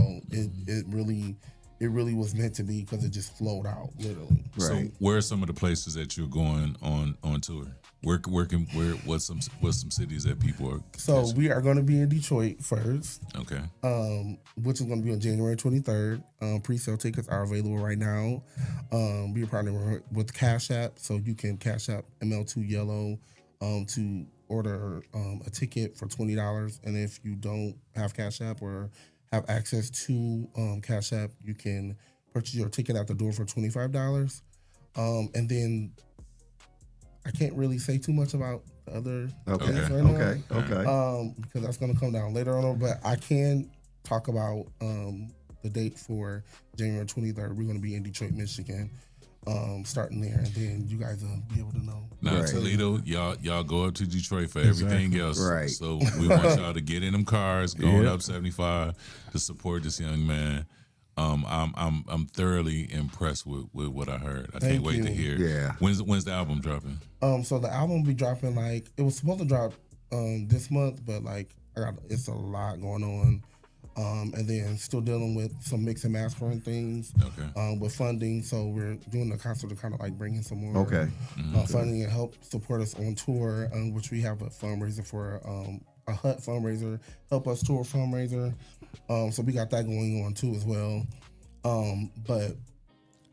Speaker 15: it really was meant to be because it just flowed out, literally.
Speaker 6: So where are some of the places that you're going on tour? What's some cities that people are?
Speaker 15: So we are going to be in Detroit first.
Speaker 6: Okay.
Speaker 15: Which is going to be on January 23rd. Pre-sale tickets are available right now. We are partnering with Cash App, so you can Cash App ML2 Yellow to order a ticket for $20. And if you don't have Cash App or have access to Cash App, you can purchase your ticket at the door for $25. And then I can't really say too much about the other things right now. Because that's going to come down later on. But I can talk about the date for January 23rd. We're going to be in Detroit, Michigan, starting there, and then you guys will be able to know.
Speaker 6: Now, Toledo, y'all go up to Detroit for everything else. Right. So we want y'all to get in them cars, going up 75 to support this young man. I'm thoroughly impressed with what I heard. I can't wait to hear. Yeah. When's the album dropping?
Speaker 15: So the album will be dropping it was supposed to drop this month, but it's a lot going on. And then still dealing with some mix and mastering things with funding. So we're doing the concert to kind of bring in some more funding and help support us on tour, which we have a fundraiser for a HUT fundraiser, Help Us Tour fundraiser. So we got that going on too as well. But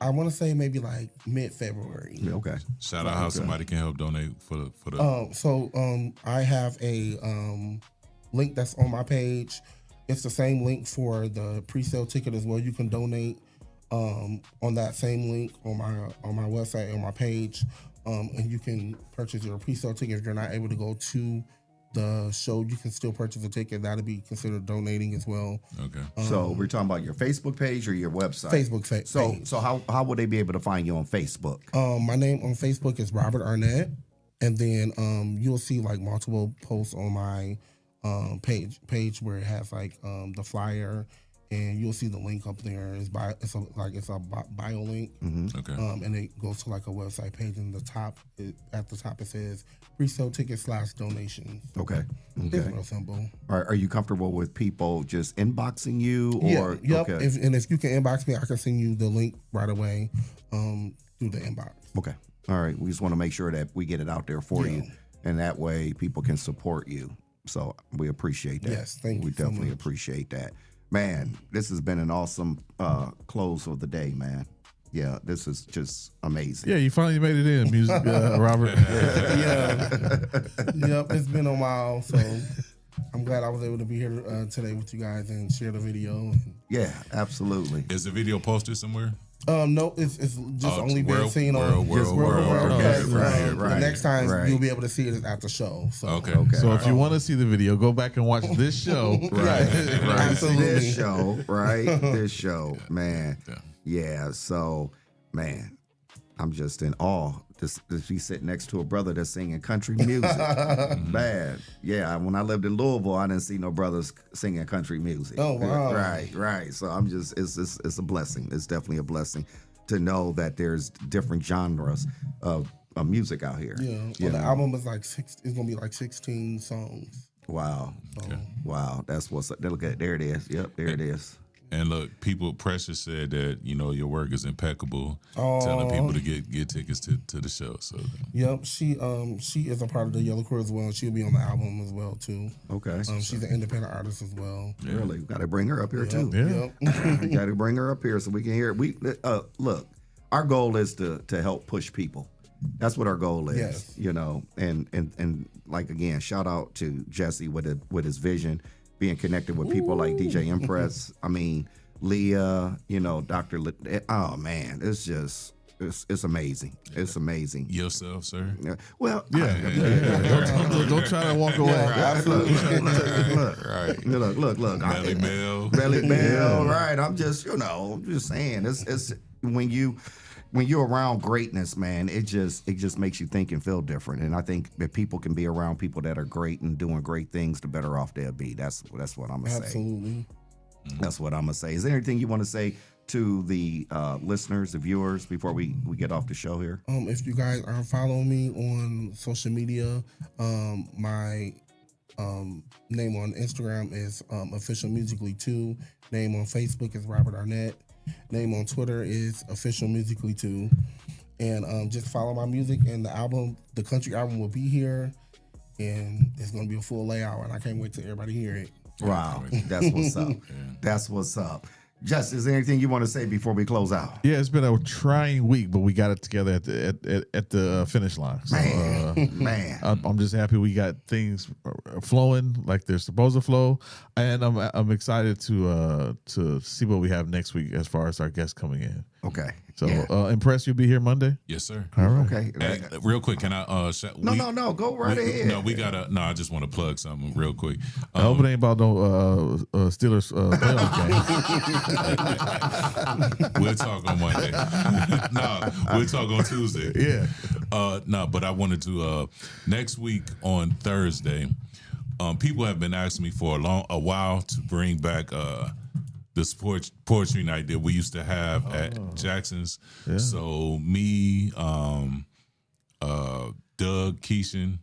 Speaker 15: I want to say maybe mid-February.
Speaker 5: Okay.
Speaker 6: Shout out how somebody can help donate for the.
Speaker 15: I have a link that's on my page. It's the same link for the pre-sale ticket as well. You can donate on that same link on my website, on my page, and you can purchase your pre-sale ticket. If you're not able to go to the show, you can still purchase a ticket. That'll be considered donating as well.
Speaker 6: Okay.
Speaker 5: So we're talking about your Facebook page or your website?
Speaker 15: Facebook page.
Speaker 5: So how would they be able to find you on Facebook?
Speaker 15: My name on Facebook is Robert Arnett, and then you'll see multiple posts on my page where it has the flyer, and you'll see the link up there. It's a bio link.
Speaker 6: Okay.
Speaker 15: And it goes to a website page, and at the top it says pre-sale ticket /donations.
Speaker 5: Okay.
Speaker 15: It's real simple.
Speaker 5: Are you comfortable with people just inboxing you? Or
Speaker 15: Yep.
Speaker 5: Okay.
Speaker 15: If you can inbox me, I can send you the link right away through the inbox.
Speaker 5: Okay. All right. We just want to make sure that we get it out there for you, and that way people can support you. So we appreciate that.
Speaker 15: Yes, thank you.
Speaker 5: We definitely appreciate that. Man, this has been an awesome close of the day, man. Yeah, this is just amazing.
Speaker 7: Yeah, you finally made it in, music, Robert.
Speaker 15: Yep, it's been a while, so I'm glad I was able to be here today with you guys and share the video.
Speaker 5: Yeah, absolutely.
Speaker 6: Is the video posted somewhere?
Speaker 15: No, it's just only been seen on
Speaker 5: world.
Speaker 15: The next time you'll be able to see it at the show. So.
Speaker 6: Okay.
Speaker 7: So if you want to see the video, go back and watch this show.
Speaker 15: Absolutely.
Speaker 5: This show, right? This show, man. Yeah. So, man, I'm just in awe to be sitting next to a brother that's singing country music. Bad. Yeah, when I lived in Louisville, I didn't see no brothers singing country music.
Speaker 15: Oh, wow.
Speaker 5: Right. So I'm just, it's a blessing. It's definitely a blessing to know that there's different genres of music out here.
Speaker 15: Yeah, the album is it's gonna be like 16 songs.
Speaker 5: Wow. Wow, that's what's up. Look at there it is. Yep, there it is.
Speaker 6: And look, Precious said that, your work is impeccable, telling people to get tickets to the show. So
Speaker 15: yep, she is a part of the Yellow Crew as well. She'll be on the album as well too.
Speaker 5: Okay.
Speaker 15: She's an independent artist as well.
Speaker 5: Yeah. Really, got to bring her up here too.
Speaker 15: Yep.
Speaker 5: Got to bring her up here so we can hear it. We look, our goal is to help push people. That's what our goal is.
Speaker 15: Yes.
Speaker 5: And like again, shout out to Jesse with his vision, being connected with people like DJ Mpress. I mean, Leah, Dr. Oh man, it's just it's amazing. It's amazing.
Speaker 6: Yourself, sir.
Speaker 5: Yeah. Well,
Speaker 7: Don't try to walk away.
Speaker 5: Look.
Speaker 6: Belly
Speaker 5: Bell. Right. I'm just saying. It's when you're around greatness, man, it just makes you think and feel different. And I think if people can be around people that are great and doing great things, the better off they'll be. That's what I'm gonna say.
Speaker 15: Absolutely.
Speaker 5: That's what I'm gonna say. Is there anything you want to say to the listeners, the viewers, before we get off the show here?
Speaker 15: If you guys are following me on social media, my name on Instagram is Official MusicLee2. Name on Facebook is Robert Arnett. Name on Twitter is Official MusicLee2. And just follow my music, and the country album will be here, and it's gonna be a full layout, and I can't wait till everybody hear it.
Speaker 5: Wow, that's what's up. That's what's up. Jess, is there anything you want to say before we close out?
Speaker 7: Yeah, it's been a trying week, but we got it together at the finish line. So,
Speaker 5: man,
Speaker 7: I'm just happy we got things flowing like they're supposed to flow, and I'm excited to see what we have next week as far as our guests coming in.
Speaker 5: Okay.
Speaker 7: So, Mpress, you'll be here Monday?
Speaker 6: Yes, sir.
Speaker 7: All right.
Speaker 5: Okay.
Speaker 6: Real quick, can I?
Speaker 5: No. Go right ahead.
Speaker 6: No, we gotta. No, I just want to plug something real quick.
Speaker 7: I hope it ain't about no Steelers playoff
Speaker 6: game. We'll talk on Monday. No, we'll talk on Tuesday.
Speaker 7: Yeah.
Speaker 6: No, but I wanted to next week on Thursday. People have been asking me for a while to bring back this poetry night that we used to have at Jackson's.
Speaker 7: Yeah.
Speaker 6: So me, Doug, Keishan,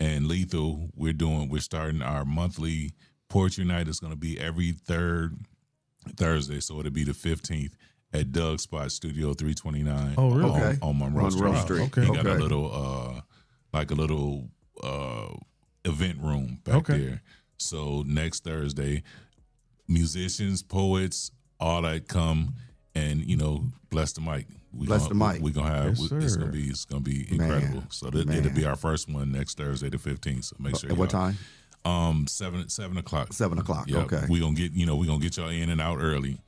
Speaker 6: and Lethal, we're starting our monthly poetry night. It's going to be every third Thursday, so it'll be the 15th at Doug's Spot, Studio 329.
Speaker 7: Oh, really?
Speaker 6: On Monroe Street.
Speaker 7: Okay.
Speaker 6: He got a little event room back there. So next Thursday, musicians, poets, all that come and bless the mic.
Speaker 5: Bless the mic.
Speaker 6: We're gonna have
Speaker 7: Yes,
Speaker 6: it's gonna be incredible. Man. So it'll be our first one next Thursday, the 15th. So make sure.
Speaker 5: At what time?
Speaker 6: 7 o'clock.
Speaker 5: 7 o'clock.
Speaker 6: Yeah,
Speaker 5: okay.
Speaker 6: We're gonna get y'all in and out early.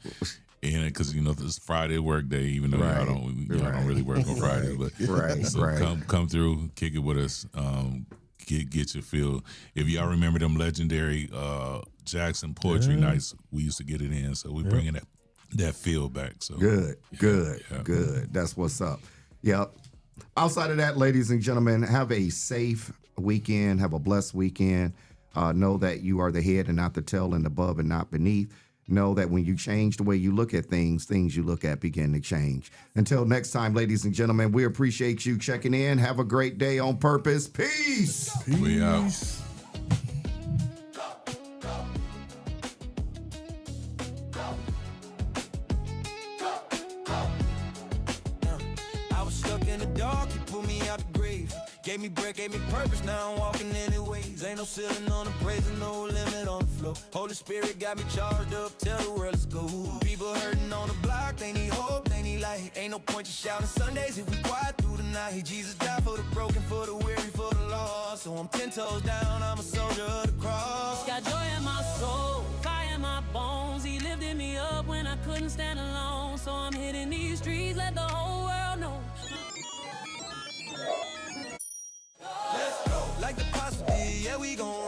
Speaker 6: And because this is Friday work day, even though y'all don't really work on Friday, but come through, kick it with us. Get your feel. If y'all remember them legendary Jackson poetry nights, we used to get it in. So we're bringing that feel back. So
Speaker 5: good. That's what's up. Yep. Outside of that, ladies and gentlemen, have a safe weekend. Have a blessed weekend. Know that you are the head and not the tail, and above and not beneath. Know that when you change the way you look at things you look at begin to change. Until next time, ladies and gentlemen, we appreciate you checking in. Have a great day on purpose. Peace.
Speaker 6: We out.
Speaker 2: I was stuck in the dark, you pulled me out the grave. Gave me breath, gave me purpose, now I'm walking anyways. Ain't no ceiling on the praise and no limit on the flow. Holy Spirit got me charged up, tell the world let's go. People hurting on the block, they need hope, they need light. Ain't no point to shouting Sundays if we quiet through the night. Jesus died for the broken, for the weary, for the lost. So I'm 10 toes down, I'm a soldier of the cross.
Speaker 10: Got joy in my soul, fire in my bones. He lifted me up when I couldn't stand alone. So I'm hitting these streets, let the whole world know.
Speaker 2: Let's go. Like the possibility, yeah, we gon'